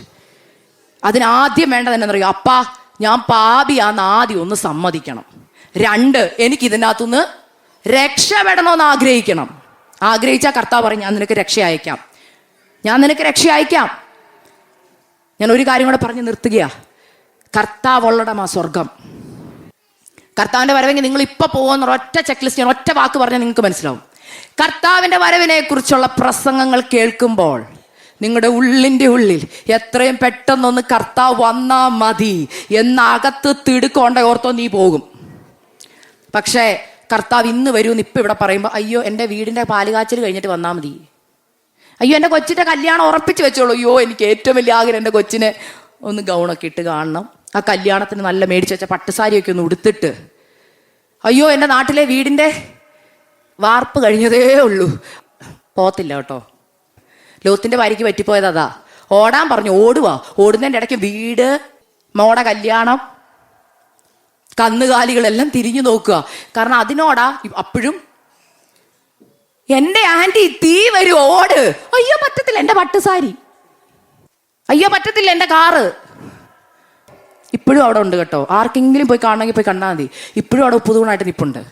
അതിനാദ്യം വേണ്ടത് എന്നറിയോ? അപ്പാ ഞാൻ പാപിയാന്ന് ആദ്യം ഒന്ന് സമ്മതിക്കണം. 2, എനിക്ക് ഇതിനകത്തുനിന്ന് രക്ഷപ്പെടണമെന്ന് ആഗ്രഹിക്കണം. ആഗ്രഹിച്ചാൽ കർത്താവ് പറയും, ഞാൻ നിനക്ക് രക്ഷ അയക്കാം, ഞാൻ നിനക്ക് രക്ഷ അയക്കാം. ഞാൻ ഒരു കാര്യം കൂടെ പറഞ്ഞ് നിർത്തുകയാ. കർത്താവുള്ളടം ആ സ്വർഗം. കർത്താവിൻ്റെ വരവെങ്കിൽ നിങ്ങൾ ഇപ്പം പോകുന്ന ഒറ്റ ചെക്ക് ലിസ്റ്റ്, ഞാൻ ഒറ്റ വാക്ക് പറഞ്ഞാൽ നിങ്ങൾക്ക് മനസ്സിലാവും. കർത്താവിൻ്റെ വരവിനെ കുറിച്ചുള്ള പ്രസംഗങ്ങൾ കേൾക്കുമ്പോൾ നിങ്ങളുടെ ഉള്ളിൻ്റെ ഉള്ളിൽ എത്രയും പെട്ടെന്നൊന്ന് കർത്താവ് വന്നാൽ മതി എന്നകത്ത് തിടുക്കൊണ്ട ഓർത്തോ നീ പോകും. പക്ഷേ കർത്താവ് ഇന്ന് വരുമെന്ന് ഇപ്പം ഇവിടെ പറയുമ്പോൾ, അയ്യോ എൻ്റെ വീടിൻ്റെ പാലുകാച്ചൽ കഴിഞ്ഞിട്ട് വന്നാൽ മതി, അയ്യോ എൻ്റെ കൊച്ചിൻ്റെ കല്യാണം ഉറപ്പിച്ച് വെച്ചോളൂ, അയ്യോ എനിക്ക് ഏറ്റവും വലിയ ആഗ്രഹം എൻ്റെ കൊച്ചിനെ ഒന്ന് ഗൗണൊക്കെ ഇട്ട് കാണണം, ആ കല്യാണത്തിന് നല്ല മേടിച്ച് വെച്ച പട്ടുസാരിയൊക്കെ ഒന്ന് ഉടുത്തിട്ട്, അയ്യോ എൻ്റെ നാട്ടിലെ വീടിൻ്റെ വാർപ്പ് കഴിഞ്ഞതേ ഉള്ളൂ. പോകത്തില്ല കേട്ടോ. ലോത്തിൻ്റെ ഭാര്യയ്ക്ക് പറ്റിപ്പോയത് അതാ. ഓടാൻ പറഞ്ഞു, ഓടുവാ. ഓടുന്നതിൻ്റെ ഇടയ്ക്ക് വീട്, മോടെ കല്യാണം, കന്നുകാലികളെല്ലാം തിരിഞ്ഞു നോക്കുക. കാരണം അതിനോടാ അപ്പോഴും എൻ്റെ ആൻറ്റി തീ വരും, ഓട്. അയ്യോ പറ്റത്തില്ല എൻ്റെ പട്ടുസാരി, അയ്യോ പറ്റത്തില്ല എൻ്റെ കാറ്. ഇപ്പോഴും അവിടെ ഉണ്ട് കേട്ടോ. ആർക്കെങ്കിലും പോയി കാണണമെങ്കിൽ പോയി കണ്ടാൽ മതി. ഇപ്പോഴും അവിടെ ഉപ്പുതൂണായിട്ട് നിപ്പുണ്ട്.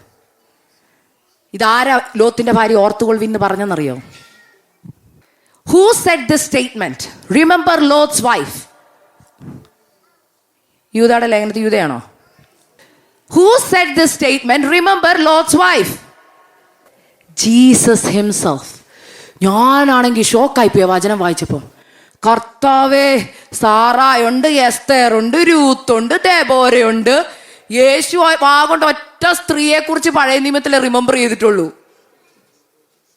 ഇതാരാ ലോത്തിന്റെ ഭാര്യ ഓർത്തുകൊള്ളുവിന്ന് പറഞ്ഞെന്നറിയോ? Who said this statement? Remember Lot's wife. യൂദയുടെ ലേഖനത്തിൽ യൂദയാണോ? Who said this statement? Remember Lot's wife. Jesus himself. ഞാനാണെങ്കിൽ ഷോക്കായിപ്പോയ വചനം വായിച്ചപ്പോൾ. കർത്താവേ, സാറായുണ്ട്, എസ്തേറുണ്ട്, രൂത്തുണ്ട്, ദെബോരയുണ്ട്. യേശു വാഗൊണ്ട് ഒറ്റ സ്ത്രീയെ കുറിച്ച് പഴയ നിയമത്തിൽ റിമെമ്പർ ചെയ്തിട്ടുള്ളൂ.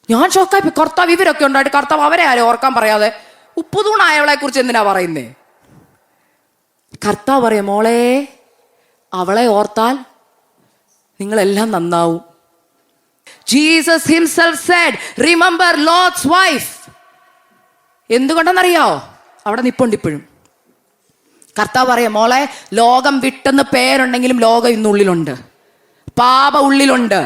ഞാൻ ഷോക്കായിപ്പോയി. കർത്താവ് ഇവരൊക്കെ ഉണ്ടായിട്ട് കർത്താവ് അവരെ ആരും ഓർക്കാൻ പറയാതെ ഉപ്പുതൂണായവളെ കുറിച്ച് എന്തിനാ പറയുന്നേ? കർത്താവ് പറയാം, മോളെ അവളെ ഓർത്താൽ നിങ്ങളെല്ലാം നന്നാവും. Jesus himself said, remember Lot's wife. എന്തുകൊണ്ടെന്നറിയോ? അവിടെ നിപ്പുണ്ട് ഇപ്പോഴും. കർത്താവ് പറയാം, മോളെ ലോകം വിട്ടെന്ന് പേരുണ്ടെങ്കിലും ലോകം ഇന്നുള്ളിലുണ്ട്, പാപ ഉള്ളിലുണ്ട്.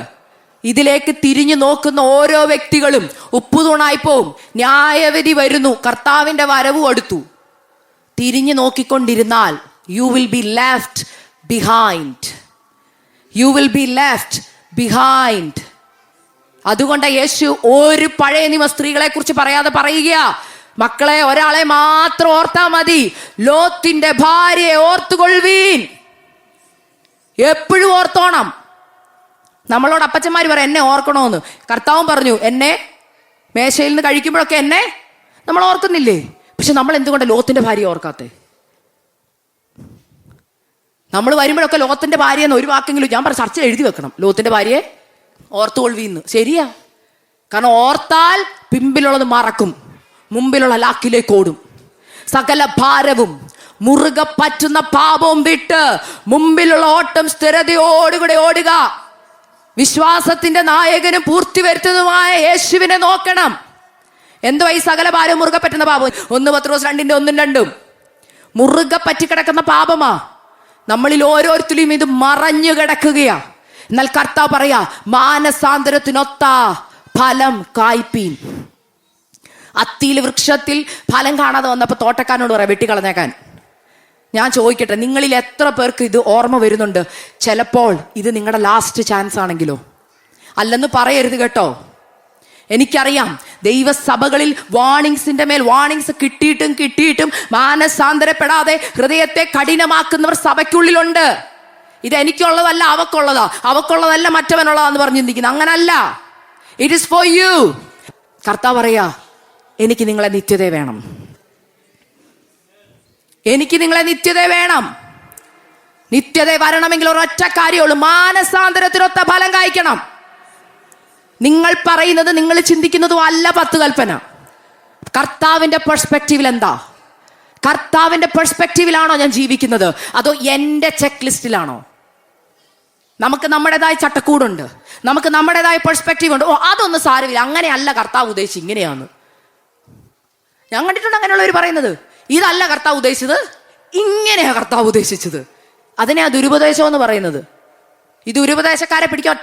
ഇതിലേക്ക് തിരിഞ്ഞു നോക്കുന്ന ഓരോ വ്യക്തികളും ഉപ്പുതൂണായി പോവും. ന്യായവിധി വരുന്നു, കർത്താവിന്റെ വരവും അടുത്തു. തിരിഞ്ഞു നോക്കിക്കൊണ്ടിരുന്നാൽ you will be left behind. You will be left behind. അതുകൊണ്ട് യേശു ഒരു പഴയ നിയമ സ്ത്രീകളെ കുറിച്ച് പറയാതെ പറയുക, മക്കളെ ഒരാളെ മാത്രം ഓർത്താ മതി, ലോത്തിന്റെ ഭാര്യയെ ഓർത്തുകൊള്ളുവീൻ. എപ്പോഴും ഓർത്തോണം. നമ്മളോട് അപ്പച്ചന്മാർ പറയാം എന്നെ ഓർക്കണോന്ന്. കർത്താവും പറഞ്ഞു, എന്നെ മേശയിൽ നിന്ന് കഴിക്കുമ്പോഴൊക്കെ എന്നെ നമ്മൾ ഓർക്കുന്നില്ലേ? പക്ഷെ നമ്മൾ എന്തുകൊണ്ട് ലോത്തിന്റെ ഭാര്യയെ ഓർക്കാത്തെ? നമ്മൾ വരുമ്പോഴൊക്കെ ലോത്തിന്റെ ഭാര്യ എന്ന് ഒരു വാക്കെങ്കിലും ഞാൻ പറഞ്ഞ ചർച്ച എഴുതി വെക്കണം, ലോത്തിന്റെ ഭാര്യയെ ഓർത്തുകൊള്ളുവീന്ന്. ശരിയാ. കാരണം ഓർത്താൽ പിമ്പിലുള്ളത് മറക്കും, മുമ്പിലുള്ള ലാക്കിലേക്ക് ഓടും. സകല ഭാരവും മുറുകെ പറ്റുന്ന പാപവും വിട്ട് മുമ്പിലുള്ള ഓട്ടം സ്ഥിരതയോടുകൂടെ ഓടുക. വിശ്വാസത്തിന്റെ നായകനും പൂർത്തി വരുത്തുന്നതുമായ യേശുവിനെ നോക്കണം. എന്തുവാ ഈ സകല ഭാരവും മുറുകെ പറ്റുന്ന പാപം? 1 പത്രോസ് 2:1-2 മുറുകെ പറ്റിക്കിടക്കുന്ന പാപമാ. നമ്മളിൽ ഓരോരുത്തരും ഇത് മറഞ്ഞു കിടക്കുകയാ. എന്നാൽ കർത്താവ് പറയാ, മാനസാന്തരത്തിനൊത്ത ഫലം കായ്പീൻ. അത്തിയിൽ വൃക്ഷത്തിൽ ഫലം കാണാതെ വന്നപ്പോൾ തോട്ടക്കാരനോട് പറയാം വെട്ടിക്കളഞ്ഞേക്കാൻ. ഞാൻ ചോദിക്കട്ടെ, നിങ്ങളിൽ എത്ര പേർക്ക് ഇത് ഓർമ്മ വരുന്നുണ്ട്? ചിലപ്പോൾ ഇത് നിങ്ങളുടെ ലാസ്റ്റ് ചാൻസ് ആണെങ്കിലോ? അല്ലെന്ന് പറയരുത് കേട്ടോ. എനിക്കറിയാം ദൈവസഭകളിൽ വാണിങ്സിന്റെ മേൽ വാണിങ്സ് കിട്ടിയിട്ടും മാനസാന്തരപ്പെടാതെ ഹൃദയത്തെ കഠിനമാക്കുന്നവർ സഭയ്ക്കുള്ളിലുണ്ട്. ഇത് എനിക്കുള്ളതല്ല അവക്കുള്ളതാ, അവക്കുള്ളതല്ല മറ്റവനുള്ളതാന്ന് പറഞ്ഞു ചിന്തിക്കുന്നത്. അങ്ങനല്ല. It is for you. കർത്താവ് പറയാ, എനിക്ക് നിങ്ങളെ നിത്യത വേണം, എനിക്ക് നിങ്ങളെ നിത്യത വേണം. നിത്യത വരണമെങ്കിൽ ഒരൊറ്റ കാര്യമുള്ളൂ, മാനസാന്തരത്തിനൊത്ത ഫലം കായ്ക്കണം. നിങ്ങൾ പറയുന്നത് നിങ്ങൾ ചിന്തിക്കുന്നതും അല്ല 10 കൽപ്പന. കർത്താവിന്റെ പെർസ്പെക്റ്റീവിൽ എന്താ? കർത്താവിന്റെ പെർസ്പെക്റ്റീവിലാണോ ഞാൻ ജീവിക്കുന്നത്, അതോ എൻ്റെ ചെക്ക് ലിസ്റ്റിലാണോ? നമുക്ക് നമ്മുടേതായ ചട്ടക്കൂടുണ്ട്, നമുക്ക് നമ്മുടേതായ പെർസ്പെക്റ്റീവ് ഉണ്ട്. ഓ അതൊന്നും സാരമില്ല, അങ്ങനെയല്ല കർത്താവ് ഉദ്ദേശിച്ച്, ഇങ്ങനെയാണ്. ഞാൻ കണ്ടിട്ടുണ്ട് അങ്ങനെയുള്ളവർ പറയുന്നത്, ഇതല്ല കർത്താവ് ഉദ്ദേശിച്ചത്, ഇങ്ങനെയാ കർത്താവ് ഉദ്ദേശിച്ചത്. അതിനെയാ ദുരുപദേശം എന്ന് പറയുന്നത്. ഈ ദുരുപദേശക്കാരെ പിടിക്കാൻ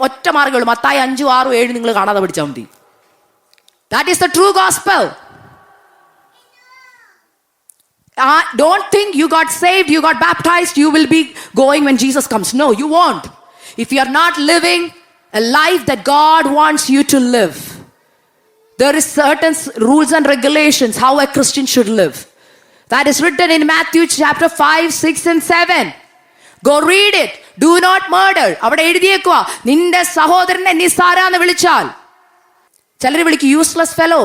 ഒറ്റ മാർഗ്ഗമുള്ളൂ. മത്തായി 5, 6, 7 നിങ്ങൾ കാണാതെ പഠിച്ചാൽ മതി. That is the true gospel. Don't think you got saved, you got baptized, you will be going when Jesus comes. No, you won't. if you are not living a life that God wants you to live, there is certain rules and regulations how a Christian should live. That is written in Matthew chapter 5, 6 and 7. Go read it. Do not murder. അവിടെ എഴുതിയേക്കുക, നിന്റെ സഹോദരനെ നിസ്സാരാന്ന് വിളിച്ചാൽ, ചിലർ വിളിക്കും useless fellow.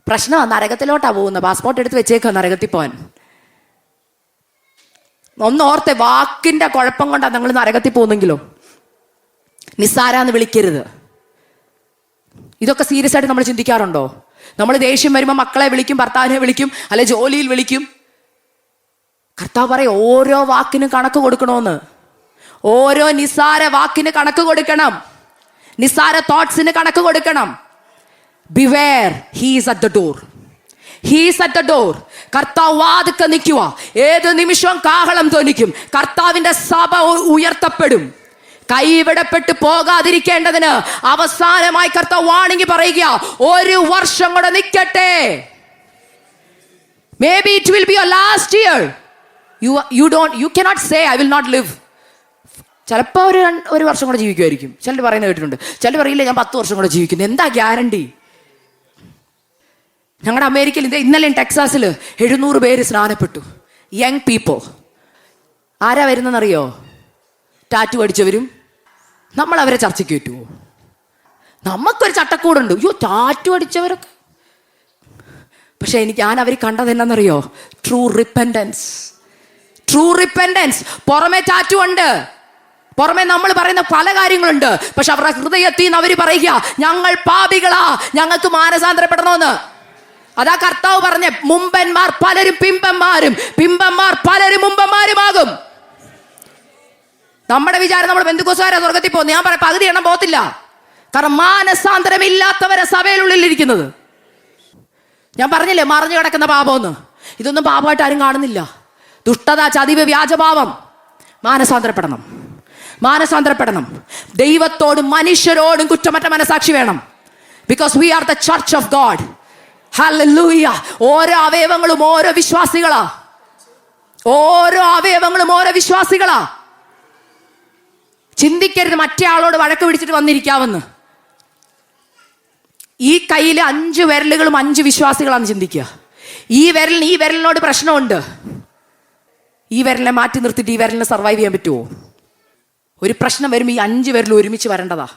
പ്രശ്നം നരകത്തിലോട്ടാ പോകുന്നത്. Passport എടുത്ത് വെച്ചേക്കുക നരകത്തിൽ പോവാൻ. ഒന്നോർത്തെ, വാക്കിന്റെ കുഴപ്പം കൊണ്ടാണ് നിങ്ങൾ നരകത്തിൽ പോകുന്നെങ്കിലോ. നിസ്സാരാന്ന് വിളിക്കരുത്. ഇതൊക്കെ സീരിയസ് ആയിട്ട് നമ്മൾ ചിന്തിക്കാറുണ്ടോ? നമ്മൾ ദേഷ്യം വരുമ്പോൾ മക്കളെ വിളിക്കും, ഭർത്താവിനെ വിളിക്കും, അല്ലെ ജോലിയിൽ വിളിക്കും. കർത്താവ് പറയും ഓരോ വാക്കിനും കണക്ക് കൊടുക്കണമെന്ന്. ഓരോ നിസ്സാര വാക്കിന് കണക്ക് കൊടുക്കണം. നിസ്സാര തോട്ട്സിന് കണക്ക് കൊടുക്കണം. Beware, he is at the door. He is at the door. കർത്താവ് വാതിൽക്കൽ നിൽക്കുക. ഏത് നിമിഷവും കാഹളം ധ്വനിക്കും. കർത്താവിന്റെ സഭ ഉയർത്തപ്പെടും. കൈവിടപ്പെട്ടു പോകാതിരിക്കേണ്ടതിന് അവസാനമായി കർത്താവ് വാണിംഗ് പറയുക, 1 വർഷം കൂടെ നിൽക്കട്ടെ. Maybe it will be your last year. You cannot say I will not live. ചിലപ്പോൾ ഒരു വർഷം കൂടെ ജീവിക്കുമായിരിക്കും. ചിലർ പറയുന്നത് കേട്ടിട്ടുണ്ട്. ചിലർ പറയില്ല ഞാൻ 10 വർഷം കൂടെ ജീവിക്കുന്നു. എന്താ ഗ്യാരണ്ടി? ഞങ്ങളുടെ അമേരിക്കയിൽ ഇന്നലെ ടെക്സാസിൽ 700 പേര് സ്നാനപ്പെട്ടു. Young people. ആരാ വരുന്നതെന്നറിയോ? ടാറ്റു അടിച്ചവരും. നമ്മൾ അവരെ ചർച്ചയ്ക്ക് പറ്റുമോ? നമുക്കൊരു ചട്ടക്കൂടുണ്ട്. ടാറ്റു അടിച്ചവരൊക്കെ. പക്ഷെ ഞാൻ അവർ കണ്ടത് എന്നാന്നറിയോ? True repentance. True repentance. പുറമെ ടാറ്റു ഉണ്ട്, പുറമെ നമ്മൾ പറയുന്ന പല കാര്യങ്ങളുണ്ട്. പക്ഷെ അവരുടെ ഹൃദയത്തിൽ നിന്ന് അവർ പറയുക, ഞങ്ങൾ പാപികളാ, ഞങ്ങൾക്ക് മാനസാന്തരപ്പെടണമെന്ന്. അതാ കർത്താവ് പറഞ്ഞ, മുമ്പന്മാർ പലരും പിമ്പന്മാരും, പിമ്പന്മാർ പലരും മുമ്പന്മാരുമാകും. നമ്മുടെ വിചാരം നമ്മൾ ബന്ധുക്കോസുകാരാ സ്വർഗത്തിൽ പോകുന്നത്. ഞാൻ പറയാം, പകുതി എണ്ണം പോകത്തില്ല. കാരണം മാനസാന്തരമില്ലാത്തവരെ സഭയിലുള്ളിലിരിക്കുന്നത്. ഞാൻ പറഞ്ഞില്ലേ മറിഞ്ഞു കിടക്കുന്ന പാപമെന്ന്. ഇതൊന്നും പാപമായിട്ട് ആരും കാണുന്നില്ല. ദുഷ്ടത, ചതിവ്, വ്യാജഭാവം. മാനസാന്തരപ്പെടണം, മാനസാന്തരപ്പെടണം. ദൈവത്തോടും മനുഷ്യരോടും കുറ്റമറ്റ മനസാക്ഷി വേണം. Because we are the church of God. Hallelujah. ഓരോ അവയവങ്ങളും ഓരോ വിശ്വാസികളാ. ഓരോ അവയവങ്ങളും ഓരോ വിശ്വാസികളാ. ചിന്തിക്കരുത് മറ്റേ ആളോട് വഴക്ക് പിടിച്ചിട്ട് വന്നിരിക്കാമെന്ന്. ഈ കയ്യിൽ 5 വിരലുകളും 5 വിശ്വാസികളാണെന്ന് ചിന്തിക്കുക. ഈ വിരലിനോട് പ്രശ്നമുണ്ട്. ഈ വിരലിനെ മാറ്റി നിർത്തിയിട്ട് ഈ വിരലിനെ സർവൈവ് ചെയ്യാൻ പറ്റുമോ? ഒരു പ്രശ്നം വരുമ്പോൾ ഈ 5 വിരലും ഒരുമിച്ച് വരേണ്ടതാ.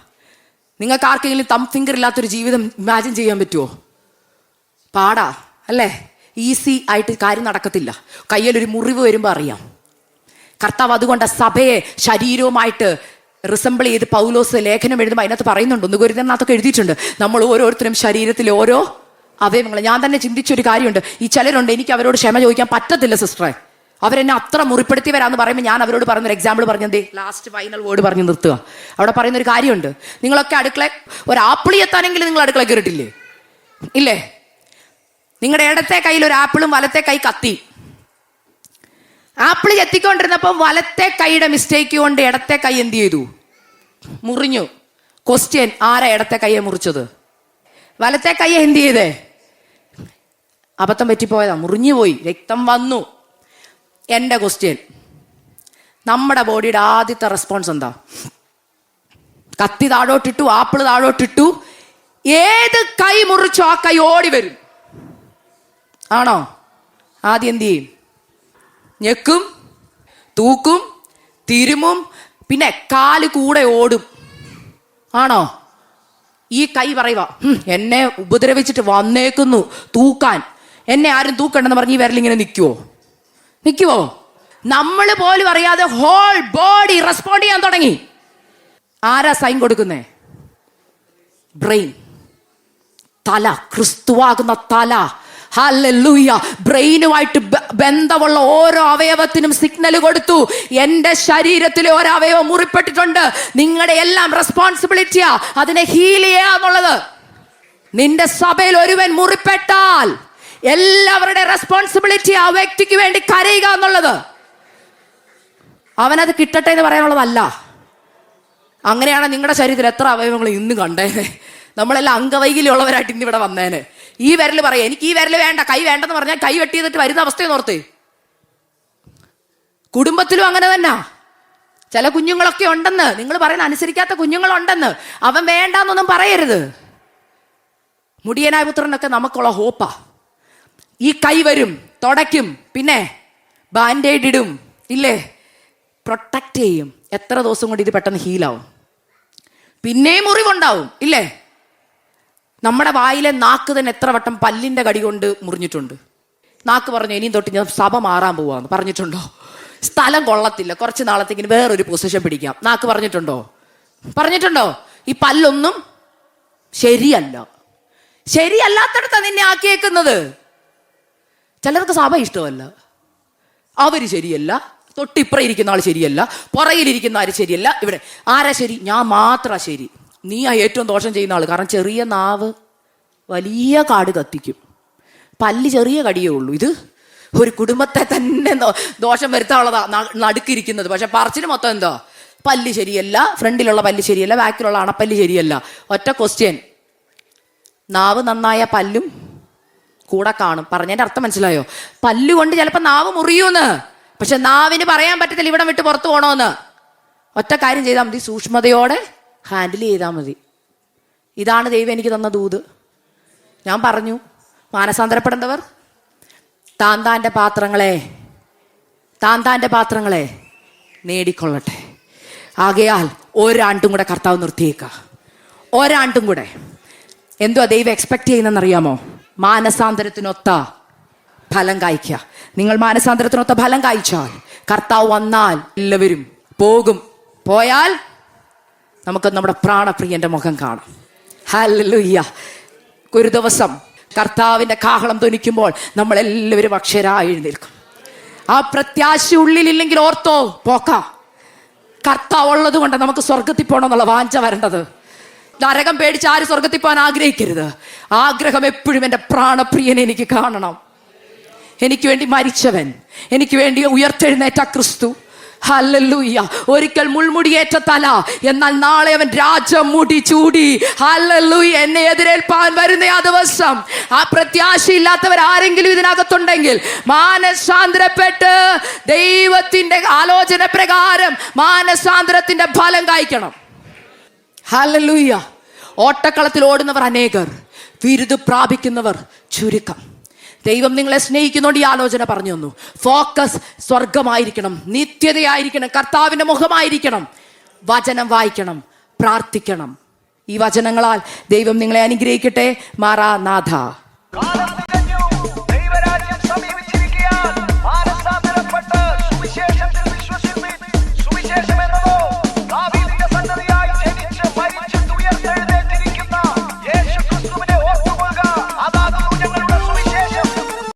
നിങ്ങൾക്ക് ആർക്കെങ്കിലും തം ഫിംഗർ ഇല്ലാത്തൊരു ജീവിതം ഇമാജിൻ ചെയ്യാൻ പറ്റുമോ? പാടാ അല്ലേ? ഈസി ആയിട്ട് കാര്യം നടക്കത്തില്ല. കയ്യിലൊരു മുറിവ് വരുമ്പോൾ അറിയാം. കർത്താവ് അതുകൊണ്ട് സഭയെ ശരീരവുമായിട്ട് റിസംബിൾ ചെയ്ത് പൗലോസ് ലേഖനം എഴുതുമ്പോൾ അതിനകത്ത് പറയുന്നുണ്ട്. 1 കൊരിന്ത്യനകത്തൊക്കെ എഴുതിയിട്ടുണ്ട്, നമ്മൾ ഓരോരുത്തരും ശരീരത്തിലെ ഓരോ അവയവങ്ങൾ. ഞാൻ തന്നെ ചിന്തിച്ചൊരു കാര്യമുണ്ട്. ഈ ചിലരുണ്ട്, എനിക്ക് അവരോട് ക്ഷമ ചോദിക്കാൻ പറ്റത്തില്ല സിസ്റ്ററെ. അവരെന്നെ അത്ര മുറിപ്പെടുത്തിയവരാന്ന് പറയുമ്പോൾ ഞാൻ അവരോട് പറയുന്നൊരു എക്സാമ്പിൾ പറഞ്ഞതേ, ലാസ്റ്റ് ഫൈനൽ വേർഡ് പറഞ്ഞ് നിർത്തുക. അവിടെ പറയുന്നൊരു കാര്യമുണ്ട്. നിങ്ങളൊക്കെ അടുക്കള ഒരു ആപ്പിൾ എത്താനെങ്കിലും നിങ്ങൾ അടുക്കള കയറിയിട്ടില്ലേ? ഇല്ലേ? നിങ്ങളുടെ ഇടത്തെ കയ്യിൽ ഒരു ആപ്പിളും വലത്തെ കൈ കത്തി. ആപ്പിൾ ചെത്തിക്കൊണ്ടിരുന്നപ്പം വലത്തെ കൈയുടെ മിസ്റ്റേക്ക് കൊണ്ട് ഇടത്തെ കൈ എന്ത് ചെയ്തു? മുറിഞ്ഞു. ക്വസ്റ്റ്യൻ, ആരാ ഇടത്തെ കൈയെ മുറിച്ചത്? വലത്തെ കൈയെ എന്ത് ചെയ്തേ? അബദ്ധം പറ്റിപ്പോയതാ, മുറിഞ്ഞു പോയി, രക്തം വന്നു. എൻ്റെ ക്വസ്റ്റ്യൻ, നമ്മുടെ ബോഡിയുടെ ആദ്യത്തെ റെസ്പോൺസ് എന്താ? കത്തി താഴോട്ടിട്ടു, ആപ്പിൾ താഴോട്ടിട്ടു, ഏത് കൈ മുറിച്ചോ ആ കൈ ഓടി വരും. ആണോ? ആദ്യം എന്ത് ചെയ്യും? ഞെക്കും, തൂക്കും, തിരുമും, പിന്നെ കാല് കൂടെ ഓടും. ആണോ? ഈ കൈ പറയുക, എന്നെ ഉപദ്രവിച്ചിട്ട് വന്നേക്കുന്നു തൂക്കാൻ, എന്നെ ആരും തൂക്കണ്ടെന്ന് പറഞ്ഞ് ഈ വിരലിങ്ങനെ നിൽക്കുവോ? നമ്മൾ പോലും അറിയാതെ ഹോൾ ബോഡി റെസ്പോണ്ട് ചെയ്യാൻ തുടങ്ങി. ആരാ സൈൻ കൊടുക്കുന്നേ? ബ്രെയിൻ, തല, ക്രിസ്തുവാകുന്ന തല. ഹല്ലേലൂയ. ബ്രെയിനുമായിട്ട് ബന്ധമുള്ള ഓരോ അവയവത്തിനും സിഗ്നൽ കൊടുത്തു. എന്റെ ശരീരത്തിലെ ഓരോ അവയവം മുറിപ്പെട്ടിട്ടുണ്ട്, നിങ്ങളുടെ എല്ലാം റെസ്പോൺസിബിലിറ്റിയാ അതിനെ ഹീൽ ചെയ്യാന്നുള്ളത്. നിന്റെ സഭയിൽ ഒരുവൻ മുറിപ്പെട്ടാൽ എല്ലാവരുടെ റെസ്പോൺസിബിലിറ്റി ആ വ്യക്തിക്ക് വേണ്ടി കരയുക എന്നുള്ളത്. അവനത് കിട്ടട്ടെ എന്ന് പറയാനുള്ളതല്ല. അങ്ങനെയാണ് നിങ്ങളുടെ ശരീരത്തിൽ എത്ര അവയവങ്ങൾ ഇന്ന് കണ്ടേനെ. നമ്മളെല്ലാം അംഗവൈകല്യമുള്ളവരായിട്ട് ഇന്നിവിടെ വന്നേനെ. ഈ വിരൽ പറയാം, എനിക്ക് ഈ വിരൽ വേണ്ട, കൈ വേണ്ടെന്ന് പറഞ്ഞാൽ കൈ വെട്ടിയതിട്ട് വരുന്ന അവസ്ഥയെന്ന് ഓർത്ത്. കുടുംബത്തിലും അങ്ങനെ തന്നെ. ചില കുഞ്ഞുങ്ങളൊക്കെ ഉണ്ടെന്ന്, നിങ്ങൾ പറയുന്ന അനുസരിക്കാത്ത കുഞ്ഞുങ്ങളുണ്ടെന്ന്. അവൻ വേണ്ടാന്നൊന്നും പറയരുത്. മുടിയനായ പുത്രനൊക്കെ നമുക്കുള്ള ഹോപ്പാ. ഈ കൈ വരും, തുടയ്ക്കും, പിന്നെ ബാൻഡേഡ് ഇടും, ഇല്ലേ, പ്രൊട്ടക്റ്റ് ചെയ്യും. എത്ര ദിവസം കൊണ്ട് ഇത് പെട്ടെന്ന് ഹീലാവും. പിന്നെയും മുറിവുണ്ടാവും, ഇല്ലേ. നമ്മുടെ വായിലെ നാക്ക് തന്നെ എത്ര വട്ടം പല്ലിന്റെ കടി കൊണ്ട് മുറിഞ്ഞിട്ടുണ്ട്. നാക്ക് പറഞ്ഞു ഇനിയും തൊട്ട് ഞാൻ സഭ മാറാൻ പോവാന്ന് പറഞ്ഞിട്ടുണ്ടോ? സ്ഥലം കൊള്ളത്തില്ല, കുറച്ച് നാളത്തേക്കിന് വേറൊരു പൊസിഷൻ പിടിക്കാം, നാക്ക് പറഞ്ഞിട്ടുണ്ടോ? ഈ പല്ലൊന്നും ശരിയല്ല, ശരിയല്ലാത്തടത്താ നിന്നെ ആക്കിയേക്കുന്നത്. ചിലർക്ക് സഭ ഇഷ്ടമല്ല, അവര് ശരിയല്ല, തൊട്ടിപ്പുറം ഇരിക്കുന്ന ആൾ ശരിയല്ല, പുറകിലിരിക്കുന്ന ആര് ശരിയല്ല. ഇവിടെ ആരാ ശരി? ഞാൻ മാത്രമാ ശരി. നീയാ ഏറ്റവും ദോഷം ചെയ്യുന്ന ആൾ. കാരണം ചെറിയ നാവ് വലിയ കാട് കത്തിക്കും, പല്ല് ചെറിയ കടിയേ ഉള്ളൂ. ഇത് ഒരു കുടുംബത്തെ തന്നെ ദോഷം വരുത്താനുള്ളതാ നടുക്കിരിക്കുന്നത്. പക്ഷെ പറച്ചിന് മൊത്തം എന്തോ, പല്ല് ശരിയല്ല, ഫ്രണ്ടിലുള്ള പല്ല് ശരിയല്ല, ബാക്കിലുള്ള അണപ്പല്ല് ശരിയല്ല. ഒറ്റ ക്വസ്റ്റ്യൻ, നാവ് നന്നായ പല്ലും കൂടെ കാണും. പറഞ്ഞതിന്റെ അർത്ഥം മനസ്സിലായോ? പല്ല് കൊണ്ട് ചിലപ്പോൾ നാവ് മുറിയൂന്ന്, പക്ഷെ നാവിന് പറയാൻ പറ്റത്തില്ല ഇവിടം വിട്ട് പുറത്തു പോകണമെന്ന്. ഒറ്റ കാര്യം ചെയ്താൽ മതി, സൂക്ഷ്മതയോടെ ഹാൻഡിൽ ചെയ്താൽ മതി. ഇതാണ് ദൈവം എനിക്ക് തന്ന ദൂത്. ഞാൻ പറഞ്ഞു, മാനസാന്തരപ്പെടേണ്ടവർ താന്താന്റെ പാത്രങ്ങളെ നേടിക്കൊള്ളട്ടെ. ആകയാൽ ഒരാണ്ടും കൂടെ കർത്താവ് നിർത്തിയേക്ക, ഒരാണ്ടും കൂടെ. എന്തുവാ ദൈവം എക്സ്പെക്ട് ചെയ്യുന്നറിയാമോ? മാനസാന്തരത്തിനൊത്ത ഫലം കായ്ക്കുക. നിങ്ങൾ മാനസാന്തരത്തിനൊത്ത ഫലം കായ്ച്ചാൽ, കർത്താവ് വന്നാൽ എല്ലാവരും പോകും. പോയാൽ നമുക്ക് നമ്മുടെ പ്രാണപ്രിയന്റെ മുഖം കാണാം. ഹല്ലേലൂയ. ഒരു ദിവസം കർത്താവിന്റെ കാഹളം ധ്വനിക്കുമ്പോൾ നമ്മൾ എല്ലാവരും അക്ഷരായി എഴുന്നേൽക്കും. ആ പ്രത്യാശ ഉള്ളിലില്ലെങ്കിൽ ഓർത്തോ, പോക്കാം. കർത്താവ് ഉള്ളത് കൊണ്ട് നമുക്ക് സ്വർഗത്തിൽ പോകണം എന്നുള്ള വാഞ്ച വരേണ്ടത്. നരകം പേടിച്ച് ആര് സ്വർഗത്തിൽ പോകാൻ ആഗ്രഹിക്കരുത്. ആഗ്രഹം എപ്പോഴും എൻ്റെ പ്രാണപ്രിയനെ എനിക്ക് കാണണം. എനിക്ക് വേണ്ടി മരിച്ചവൻ, എനിക്ക് വേണ്ടി ഉയർത്തെഴുന്നേറ്റ ക്രിസ്തു. ഹല്ലേലൂയ. ഒരിക്കൽ മുൾമുടിയേറ്റ തല, എന്നാൽ നാളെ അവൻ രാജമുടി ചൂടി. ഹല്ലേലൂയ. എന്നെ എതിരേൽപ്പാൻ വരുന്ന ആ ദിവസം. ആ പ്രത്യാശയില്ലാത്തവർ ആരെങ്കിലും ഇതിനകത്തുണ്ടെങ്കിൽ, മാനസാന്തരപ്പെട്ട് ദൈവത്തിന്റെ ആലോചന പ്രകാരം മാനസാന്തരത്തിന്റെ ഫലം കായ്ക്കണം. ഹല്ലേലൂയ. ഓട്ടക്കളത്തിൽ ഓടുന്നവർ അനേകർ, വിരുദ് പ്രാപിക്കുന്നവർ ചുരുക്കം. ദൈവം നിങ്ങളെ സ്നേഹിക്കുന്നോണ്ട് ഈ ആലോചന പറഞ്ഞു തന്നു. ഫോക്കസ് സ്വർഗമായിരിക്കണം, നിത്യതയായിരിക്കണം, കർത്താവിന്റെ മുഖമായിരിക്കണം. വചനം വായിക്കണം, പ്രാർത്ഥിക്കണം. ഈ വചനങ്ങളാൽ ദൈവം നിങ്ങളെ അനുഗ്രഹിക്കട്ടെ. മാറാനാഥ.